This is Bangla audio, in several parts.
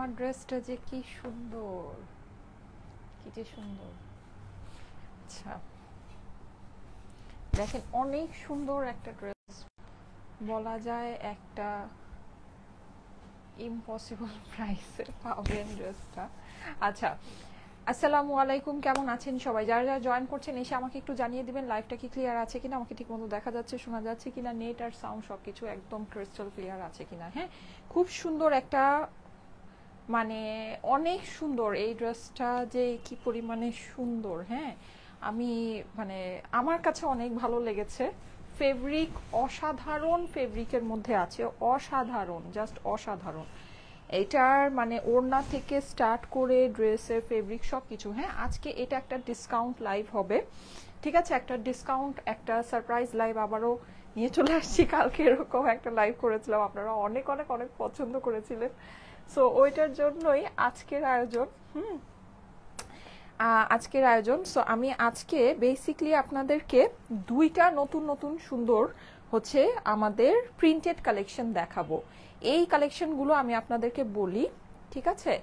আমার ড্রেসটা যে কি সুন্দর, কি যে সুন্দর। আচ্ছা দেখেন, অনেক সুন্দর একটা ড্রেস, বলা যায় একটা ইম্পসিবল প্রাইসে পাবেন ড্রেসটা। আচ্ছা, আসসালামু আলাইকুম, কেমন আছেন সবাই? যারা যারা জয়েন করছেন এসে আমাকে একটু জানিয়ে দিবেন লাইভটা কি ক্লিয়ার আছে কিনা, আমাকে ঠিক মতো দেখা যাচ্ছে, শোনা যাচ্ছে কিনা, নেট আর সাউন্ড সবকিছু একদম ক্রিস্টাল ক্লিয়ার আছে কিনা। হ্যাঁ, খুব সুন্দর একটা, মানে অনেক সুন্দর এই ড্রেসটা, যে কি পরিমাণে সুন্দর। হ্যাঁ, আমি মানে আমার কাছে অনেক ভালো লেগেছে। ফেব্রিক অসাধারণ, ফেব্রিকের মধ্যে আছে, অসাধারণ, জাস্ট অসাধারণ। এটার মানে ওড়না থেকে স্টার্ট করে ড্রেসের ফেব্রিক সব কিছু। হ্যাঁ, আজকে এটা একটা ডিসকাউন্ট লাইভ হবে, ঠিক আছে, একটা ডিসকাউন্ট, একটা সারপ্রাইজ লাইভ আবারও নিয়ে চলে আসছি। কালকে এরকম একটা লাইভ করেছিলাম, আপনারা অনেক অনেক অনেক পছন্দ করেছিলেন, সো ওইটার জন্যই আজকের আয়োজন। আজকের আয়োজন। সো আমি আজকে বেসিকলি আপনাদেরকে দুইটা নতুন নতুন সুন্দর হচ্ছে আমাদের প্রিন্টেড কালেকশন দেখাবো। এই কালেকশনগুলো আমি আপনাদেরকে বলি, ঠিক আছে,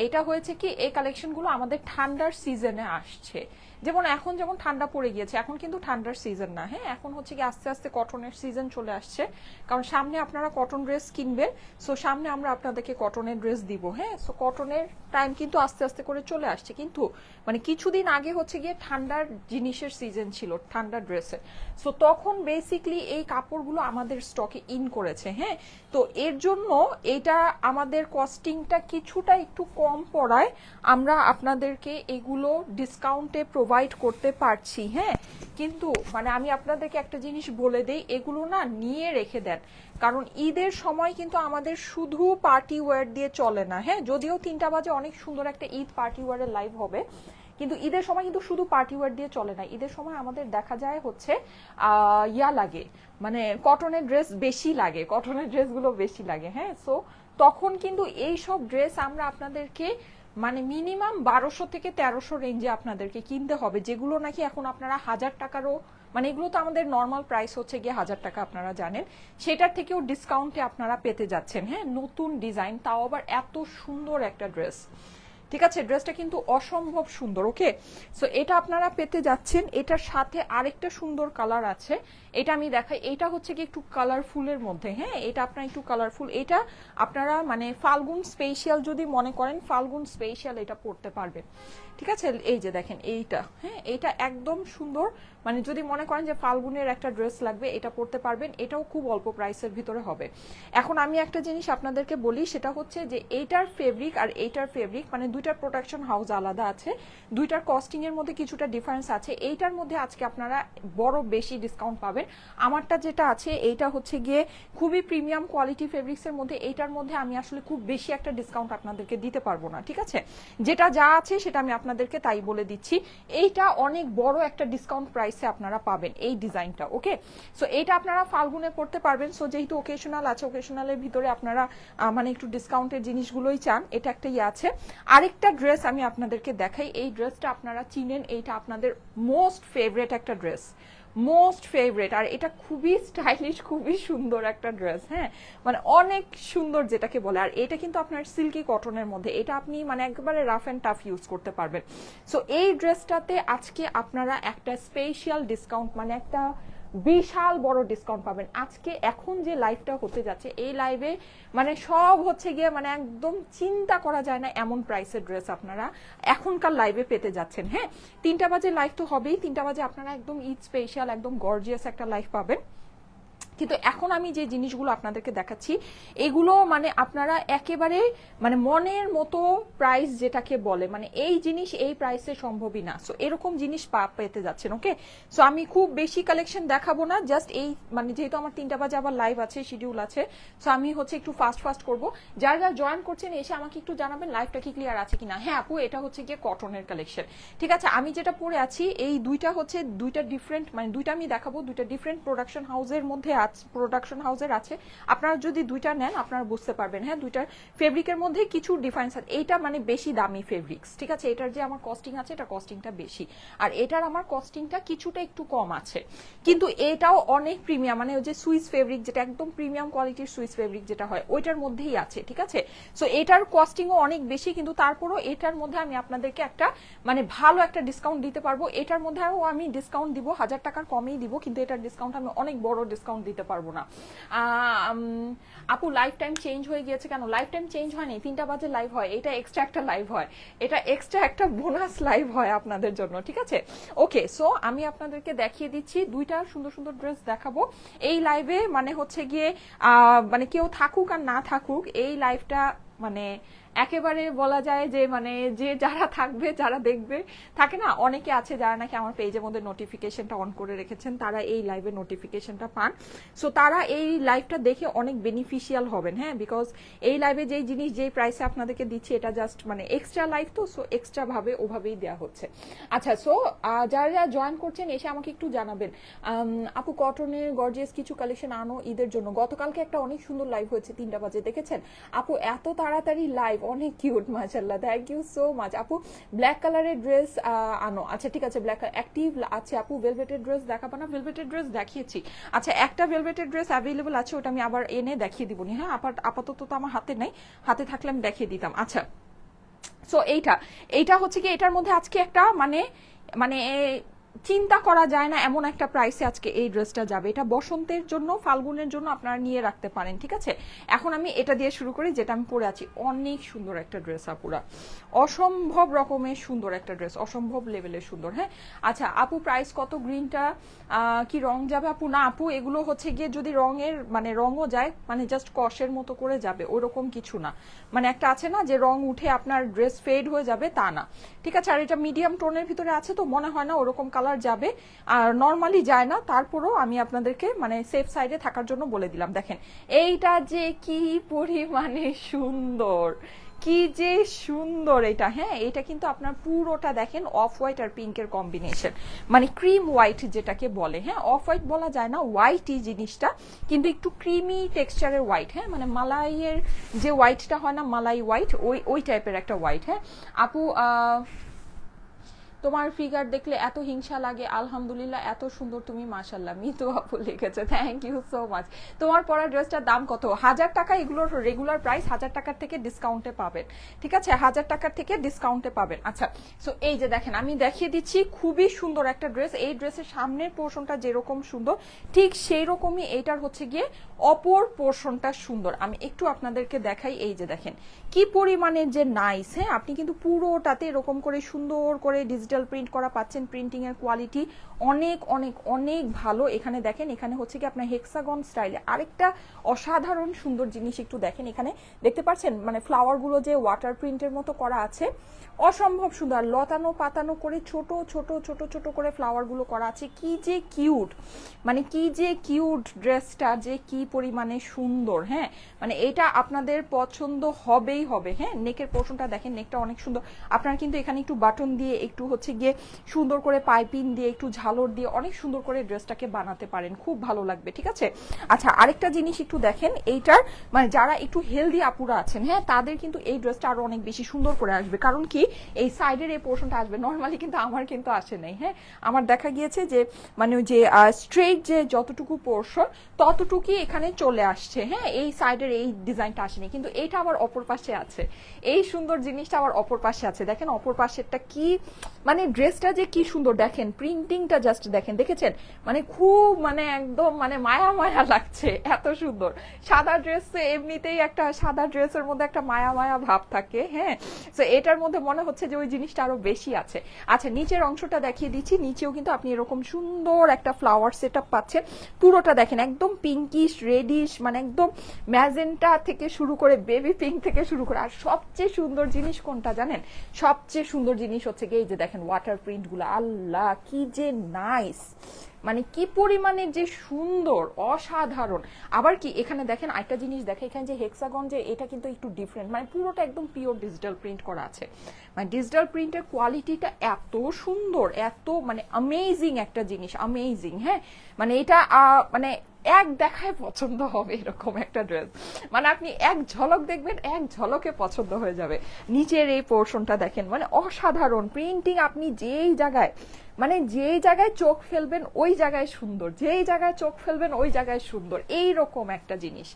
এটা হয়েছে কি, এই কালেকশনগুলো আমাদের ঠান্ডার সিজনে আসছে। যেমন এখন যেমন ঠান্ডা পড়ে গিয়েছে, এখন কিন্তু ঠান্ডার সিজন না। হ্যাঁ, এখন হচ্ছে কি আস্তে আস্তে কটনের সিজন চলে আসছে, কারণ সামনে আপনারা কটন ড্রেস কিনবেন, সো সামনে আমরা আপনাদেরকে কটনের ড্রেস দিব। হ্যাঁ, সো কটনের টাইম কিন্তু আস্তে আস্তে করে চলে আসছে, কিন্তু মানে কিছুদিন আগে হচ্ছে গিয়ে ঠান্ডার জিনিসের সিজন ছিল, ঠান্ডার ড্রেসের। সো তখন বেসিকলি এই কাপড়গুলো আমাদের স্টকে ইন করেছে। হ্যাঁ, তো এর জন্য এটা আমাদের কস্টিংটা কিছুটা একটু কম পড়ায় আমরা আপনাদেরকে এগুলো ডিসকাউন্টে প্রোভাইড করতে পারছি। হ্যাঁ, কিন্তু মানে আমি আপনাদেরকে একটা জিনিস বলে দেই, এগুলো না নিয়ে রেখে দেন, কারণ ঈদের সময় কিন্তু আমাদের শুধু পার্টি ওয়্যার দিয়ে চলে না। হ্যাঁ, যদিও 3টা বাজে অনেক সুন্দর একটা ঈদ পার্টি ওয়্যারের লাইভ হবে, কিন্তু ঈদের সময় কিন্তু শুধু পার্টি ওয়্যার দিয়ে চলে না। ঈদের সময় আমাদের দেখা যায় হচ্ছে ইয়া লাগে, মানে কটনের ড্রেস বেশি লাগে, কটনের ড্রেসগুলো বেশি লাগে। হ্যাঁ, সো তখন কিন্তু এই সব ড্রেস আমরা আপনাদেরকে মানে মিনিমাম 1200 থেকে 1300 রেঞ্জে আপনাদেরকে কিনতে হবে, যেগুলো নাকি এখন আপনারা 1000 টাকারও, মানে এগুলো তো আমাদের নর্মাল প্রাইস হচ্ছে গিয়ে 1000 টাকা, আপনারা জানেন, সেটার থেকেও ডিসকাউন্টে আপনারা পেতে যাচ্ছেন। হ্যাঁ, নতুন ডিজাইন, তাও আবার এত সুন্দর একটা ড্রেস, ঠিক আছে, ড্রেসটা কিন্তু অসম্ভব সুন্দর। ওকে, সো এটা আপনারা পেতে যাচ্ছেন। এটার সাথে আরেকটা সুন্দর কালার আছে, এটা আমি দেখাই। এটা হচ্ছে কি একটু কালারফুলের মধ্যে। হ্যাঁ, এটা আপনারা একটু কালারফুল, এটা আপনারা মানে ফাল্গুন স্পেশাল যদি মনে করেন, ফাল্গুন স্পেশাল এটা পড়তে পারবেন, ঠিক আছে। এই যে দেখেন এইটা, হ্যাঁ, এটা একদম সুন্দর, মানে যদি মনে করেন যে ফাল্গুনের একটা ড্রেস লাগবে, এটা পড়তে পারবেন। এটাও খুব অল্প প্রাইসের ভিতরে হবে। এখন আমি একটা জিনিস আপনাদেরকে বলি, সেটা হচ্ছে যে এইটার ফেব্রিক আর এইটার ফেব্রিক, মানে দুইটার প্রোডাকশন হাউস আলাদা আছে, দুইটার কস্টিং এর মধ্যে কিছুটা ডিফারেন্স আছে। এইটার মধ্যে আজকে আপনারা বড় বেশি ডিসকাউন্ট পাবেন। আমারটা যেটা আছে এইটা হচ্ছে গিয়ে খুবই প্রিমিয়াম কোয়ালিটি ফেব্রিক্স এর মধ্যে, এইটার মধ্যে আমি আসলে খুব বেশি একটা ডিসকাউন্ট আপনাদেরকে দিতে পারবো না, ঠিক আছে। যেটা যা আছে সেটা আমি আপনাদেরকে তাই বলে দিচ্ছি। এইটা অনেক বড় একটা ডিসকাউন্ট প্রাইসে আপনারা পাবেন এই ডিজাইনটা। ওকে, সো এইটা আপনারা ফাল্গুনে পড়তে পারবেন। সো যেহেতু ওকেশনাল আছে, ওকেশনালের ভিতরে আপনারা মানে একটু ডিসকাউন্টের জিনিসগুলোই চান, এটা একটা ইয়ে আছে। আরেকটা ড্রেস আমি আপনাদেরকে দেখাই, এই ড্রেসটা আপনারা চিনেন, এইটা আপনাদের মোস্ট ফেভারিট একটা ড্রেস, মোস্ট ফেভারিট, আর এটা খুবই স্টাইলিশ, খুবই সুন্দর একটা ড্রেস। হ্যাঁ, মানে অনেক সুন্দর যেটাকে বলে। আর এটা কিন্তু আপনার সিল্কি কটনের মধ্যে, এটা আপনি মানে একেবারে রাফ অ্যান্ড টাফ ইউজ করতে পারবেন। সো এই ড্রেসটাতে আজকে আপনারা একটা স্পেশাল ডিসকাউন্ট, মানে একটা বিশাল বড় ডিসকাউন্ট পাবেন আজকে। এখন যে লাইভটা হতে যাচ্ছে, এই লাইভে মানে সব হচ্ছে গিয়ে মানে একদম চিন্তা করা যায় না এমন প্রাইসের ড্রেস আপনারা এখনকার লাইভে পেতে যাচ্ছেন। হ্যাঁ, 3টা বাজে লাইভ তো হবেই, 3টা বাজে আপনারা একদম ঈদ স্পেশাল একদম গর্জিয়াস একটা লাইভ পাবেন। কিন্তু এখন আমি যে জিনিসগুলো আপনাদেরকে দেখাচ্ছি, এগুলো মানে আপনারা একেবারে মানে মনের মতো প্রাইস যেটাকে বলে, মানে এই জিনিস এই প্রাইসে সম্ভবই না। সো এরকম জিনিস পেতে যাচ্ছেন। ওকে, সো আমি খুব বেশি কালেকশন দেখাবো না, জাস্ট এই মানে যেহেতু আমার 3টা বাজে আবার লাইভ আছে, শিডিউল আছে, সো আমি হচ্ছে একটু ফাস্ট করবো। যারা যারা জয়েন করছেন এসে আমাকে একটু জানাবেন লাইভটা কি ক্লিয়ার আছে কিনা। হ্যাঁ আপু, এটা হচ্ছে গিয়ে কটনের কালেকশন, ঠিক আছে। আমি যেটা পরে আছি এই দুইটা হচ্ছে দুইটা ডিফারেন্ট, মানে দুইটা আমি দেখাবো, দুইটা ডিফারেন্ট প্রোডাকশন হাউসের মধ্যে প্রোডাকশন হাউসের আছে, আপনারা যদি দুইটা নেন আপনারা বুঝতে পারবেন। হ্যাঁ, দুইটার ফেব্রিকের মধ্যে কিছু ডিফারেন্স আছে। এইটা মানে বেশি দামি ফেব্রিক্স, ঠিক আছে, এটার যে আমার কস্টিং আছে এটা কস্টিংটা বেশি, আর এটার আমার কস্টিংটা কিছুটা একটু কম আছে, কিন্তু এটাও অনেক প্রিমিয়াম, মানে ওই যে সুইস ফেব্রিক যেটা একদম প্রিমিয়াম কোয়ালিটির সুইস ফেব্রিক যেটা হয় ওইটার মধ্যেই আছে, ঠিক আছে। সো এটার কস্টিংও অনেক বেশি, কিন্তু তারপরও এটার মধ্যে আমি আপনাদেরকে একটা মানে ভালো একটা ডিসকাউন্ট দিতে পারবো। এটার মধ্যেও আমি ডিসকাউন্ট দিব, 1000 টাকার কমেই দিব, কিন্তু এটার ডিসকাউন্ট আমি অনেক বড় ডিসকাউন্ট দিতে পারবো না। আপু লাইফ টাইম চেঞ্জ হয়ে গিয়েছে কেন? লাইফ টাইম চেঞ্জ হয়নি, 3টা বাজে লাইভ হয়, এটা এক্সট্রা একটা লাইভ হয়, এটা এক্সট্রা একটা বোনাস লাইভ হয় আপনাদের জন্য, ঠিক আছে। ওকে, সো আমি আপনাদেরকে দেখিয়ে দিচ্ছি দুইটা সুন্দর সুন্দর ড্রেস দেখাবো এই লাইভে। মানে হচ্ছে গিয়ে মানে কেউ থাকুক আর না থাকুক এই লাইভটা মানে একেবারে বলা যায় যে মানে যে যারা থাকবে যারা দেখবে, থাকে না অনেকে আছে যারা নাকি আমার পেজের মধ্যে নোটিফিকেশনটা অন করে রেখেছেন, তারা এই লাইভে নোটিফিকেশনটা পান। সো তারা এই লাইভটা দেখে অনেক বেনিফিশিয়াল হবেন। হ্যাঁ, বিকজ এই লাইভে যেই জিনিস যেই প্রাইসে আপনাদেরকে দিচ্ছি এটা জাস্ট মানে এক্সট্রা লাইভ, তো সো এক্সট্রা ভাবে ওভাবেই দেওয়া হচ্ছে। আচ্ছা, সো যারা যারা জয়েন করছেন এসে আমাকে একটু জানাবেন আপু কটনের গর্জিয়াস কিছু কালেকশন আনো ঈদের জন্য। গতকালকে একটা অনেক সুন্দর লাইভ হয়েছে 3টা বাজে, দেখেছেন আপু? এত তাড়াতাড়ি লাইভ, অনেক কিউট, মাশাআল্লাহ, থ্যাংক ইউ সো মাচ। আপু ব্ল্যাক কালারের ড্রেস আনো। আচ্ছা ঠিক আছে, ব্ল্যাক অ্যাক্টিভ আছে। আপু ভেলভেটের ড্রেস দেখাবো না? ভেলভেটের ড্রেস দেখিয়েছি। আচ্ছা, একটা ভেলভেটের ড্রেস অ্যাভেলেবল আছে, ওটা আমি আবার এনে দেখিয়ে দিব। হ্যাঁ, আপাতত তো আমার হাতে নাই, হাতে থাকলে আমি দেখিয়ে দিতাম। আচ্ছা, সো এইটা হচ্ছে কি, এটার মধ্যে আজকে একটা মানে মানে চিন্তা করা যায় না এমন একটা প্রাইসে আজকে এই ড্রেসটা যাবে। এটা বসন্তের জন্য, ফাল্গুনের জন্য আপনারা নিয়ে রাখতে পারেন, ঠিক আছে। এখন আমি এটা দিয়ে শুরু করি, যেটা আমি পরে আছি। অনেক সুন্দর একটা ড্রেস আপুরা, অসম্ভব রকমের সুন্দর একটা ড্রেস, অসম্ভব লেভেলের সুন্দর। হ্যাঁ, আচ্ছা আপু প্রাইস কত? গ্রিনটা কি রং যাবে? আপু না আপু, এগুলো হচ্ছে গিয়ে যদি রঙের মানে রঙও যায় মানে জাস্ট কষের মতো করে যাবে, ওরকম কিছু না। মানে একটা আছে না যে রং উঠে আপনার ড্রেস ফেড হয়ে যাবে, তা না, ঠিক আছে। আর এটা মিডিয়াম টোনের ভিতরে আছে, তো মনে হয় না ওরকম কালার যাবে, আর নর্মালি যায় না। তারপরও আমি আপনাদেরকে মানে সেফ সাইডে থাকার জন্য বলে দিলাম। দেখেন এইটা যে কি পরিমাণে সুন্দর, কি যে সুন্দর এটা। হ্যাঁ, এটা কিন্তু আপনার পুরোটা দেখেন অফ হোয়াইট আর পিঙ্কের কম্বিনেশন, মানে ক্রিম হোয়াইট যেটাকে বলে। হ্যাঁ, অফ হোয়াইট বলা যায় না, হোয়াইটই জিনিসটা, কিন্তু একটু ক্রিমি টেক্সচারের হোয়াইট। হ্যাঁ, মানে মালাইয়ের যে হোয়াইটটা হয় না, মালাই হোয়াইট, ওই টাইপের একটা হোয়াইট। হ্যাঁ আপু, তোমার ফিগার দেখলে এত হিংসা লাগে, আলহামদুলিল্লাহ এত সুন্দর তুমি, মাশাআল্লাহ। মিতু আপু লিখেছে, থ্যাংক ইউ সো মাচ। তোমার পরা ড্রেসটার দাম কত? 1000 টাকা। এগুলোর রেগুলার প্রাইস 1000 টাকার থেকে ডিসকাউন্টে পাবেন, ঠিক আছে, 1000 টাকার থেকে ডিসকাউন্টে পাবেন। আচ্ছা, সো এই যে দেখেন আমি দেখিয়ে দিচ্ছি, খুবই সুন্দর একটা ড্রেস। এই ড্রেসের সামনের পোর্শনটা যেরকম সুন্দর ঠিক সেই রকমই এইটার হচ্ছে গিয়ে অপর পোর্শনটা সুন্দর। আমি একটু আপনাদেরকে দেখাই, এই যে দেখেন কি পরিমাণের যে নাইস। হ্যাঁ, আপনি কিন্তু পুরোটাতে এরকম করে সুন্দর করে ডিজিটাল প্রিন্ট করা পাচ্ছেন, প্রিন্টিং এর কোয়ালিটি অনেক অনেক অনেক ভালো। এখানে দেখেন, এখানে হচ্ছে কি আপনার হেক্সাগন স্টাইলে আরেকটা অসাধারণ সুন্দর জিনিস একটু দেখেন, এখানে দেখতে পাচ্ছেন মানে ফ্লাওয়ার গুলো যে ওয়াটার প্রিন্টের মতো করা আছে, অসম্ভব সুন্দর। লতানো পাতানো করে ছোট ছোট ছোট ছোট করে ফ্লাওয়ার গুলো করা আছে, কি যে কিউট, মানে কি যে কিউট ড্রেসটা, যে কি পরিমাণে সুন্দর। হ্যাঁ, মানে এটা আপনাদের পছন্দ হবেই হবে। হ্যাঁ, নেকের পোর্শনটা দেখেন, নেকটা অনেক সুন্দর। আপনারা কিন্তু এখানে একটু বাটন দিয়ে, একটু হচ্ছে গিয়ে সুন্দর করে পাইপিং দিয়ে, একটু ঝালর দিয়ে অনেক সুন্দর করে ড্রেসটাকে বানাতে পারেন, খুব ভালো লাগবে, ঠিক আছে। আচ্ছা, আরেকটা জিনিস একটু দেখেন, এইটার মানে যারা একটু হেলদি আপুরা আছেন, হ্যাঁ, তাদের কিন্তু এই ড্রেসটা আরো অনেক বেশি সুন্দর করে আসবে। কারণ কি, এই সাইডের এই পোর্শনটা আসবে, নর্মালি কিন্তু আমার কিন্তু আসে নাই। হ্যাঁ, আমার দেখা গিয়েছে যে মানে যে স্ট্রেট যে যতটুকু পোর্শন ততটুকুই এখানে চলে আসছে। হ্যাঁ, এই সাইডের এই ডিজাইনটা আসেনি, কিন্তু এইটা আবার অপর পাশে আছে, এই সুন্দর জিনিসটা আবার অপর পাশে আছে। দেখেন অপর পাশেরটা কি, মানে ড্রেসটা যে কি সুন্দর, দেখেন প্রিন্টিংটা জাস্ট দেখেন, দেখেছেন, মানে খুব মানে একদম মানে মায়া মায়া লাগছে, এত সুন্দর। সাদা ড্রেস এমনিতেই একটা, সাদা ড্রেসের মধ্যে একটা মায়া মায়া ভাব থাকে। হ্যাঁ, তো এটার মধ্যে মনে হচ্ছে যে ওই জিনিসটা আরো বেশি আছে। আচ্ছা, নিচের অংশটা দেখিয়ে দিচ্ছি, নিচেও কিন্তু আপনি এরকম সুন্দর একটা ফ্লাওয়ার সেটআপ পাচ্ছেন। পুরোটা দেখেন একদম পিঙ্কিশ রেডিশ, মানে একদম ম্যাজেন্টা থেকে শুরু করে বেবি পিঙ্ক থেকে শুরু করে। আর সবচেয়ে সুন্দর জিনিস কোনটা জানেন? সবচেয়ে সুন্দর জিনিস হচ্ছে কি, এই যে দেখেন ওয়াটার প্রিন্ট গুলো, আল্লাহ কি যে নাইস, মানে কি পরিমাণে যে সুন্দর, অসাধারণ। আবার কি এখানে দেখেন আরেকটা জিনিস দেখেন, এখানে যে হেক্সাগন যে এটা কিন্তু একটু ডিফারেন্ট, মানে পুরোটা একদম পিওর ডিজিটাল প্রিন্ট করা আছে। মানে ডিজিটাল প্রিন্টের কোয়ালিটিটা এত সুন্দর, এত মানে অ্যামেজিং একটা জিনিস, অ্যামেজিং। হ্যাঁ, মানে এটা মানে এক দেখায় পছন্দ হবে এরকম একটা ড্রেস, মানে আপনি এক ঝলক দেখবেন, এক ঝলকে পছন্দ হয়ে যাবে। নিচের এই পোর্শনটা দেখেন, মানে অসাধারণ প্রিন্টিং, আপনি যেই জায়গায় মানে যেই জায়গায় চোখ ফেলবেন ওই জায়গায় সুন্দর, যেই জায়গায় চোখ ফেলবেন ওই জায়গায় সুন্দর, এইরকম একটা জিনিস।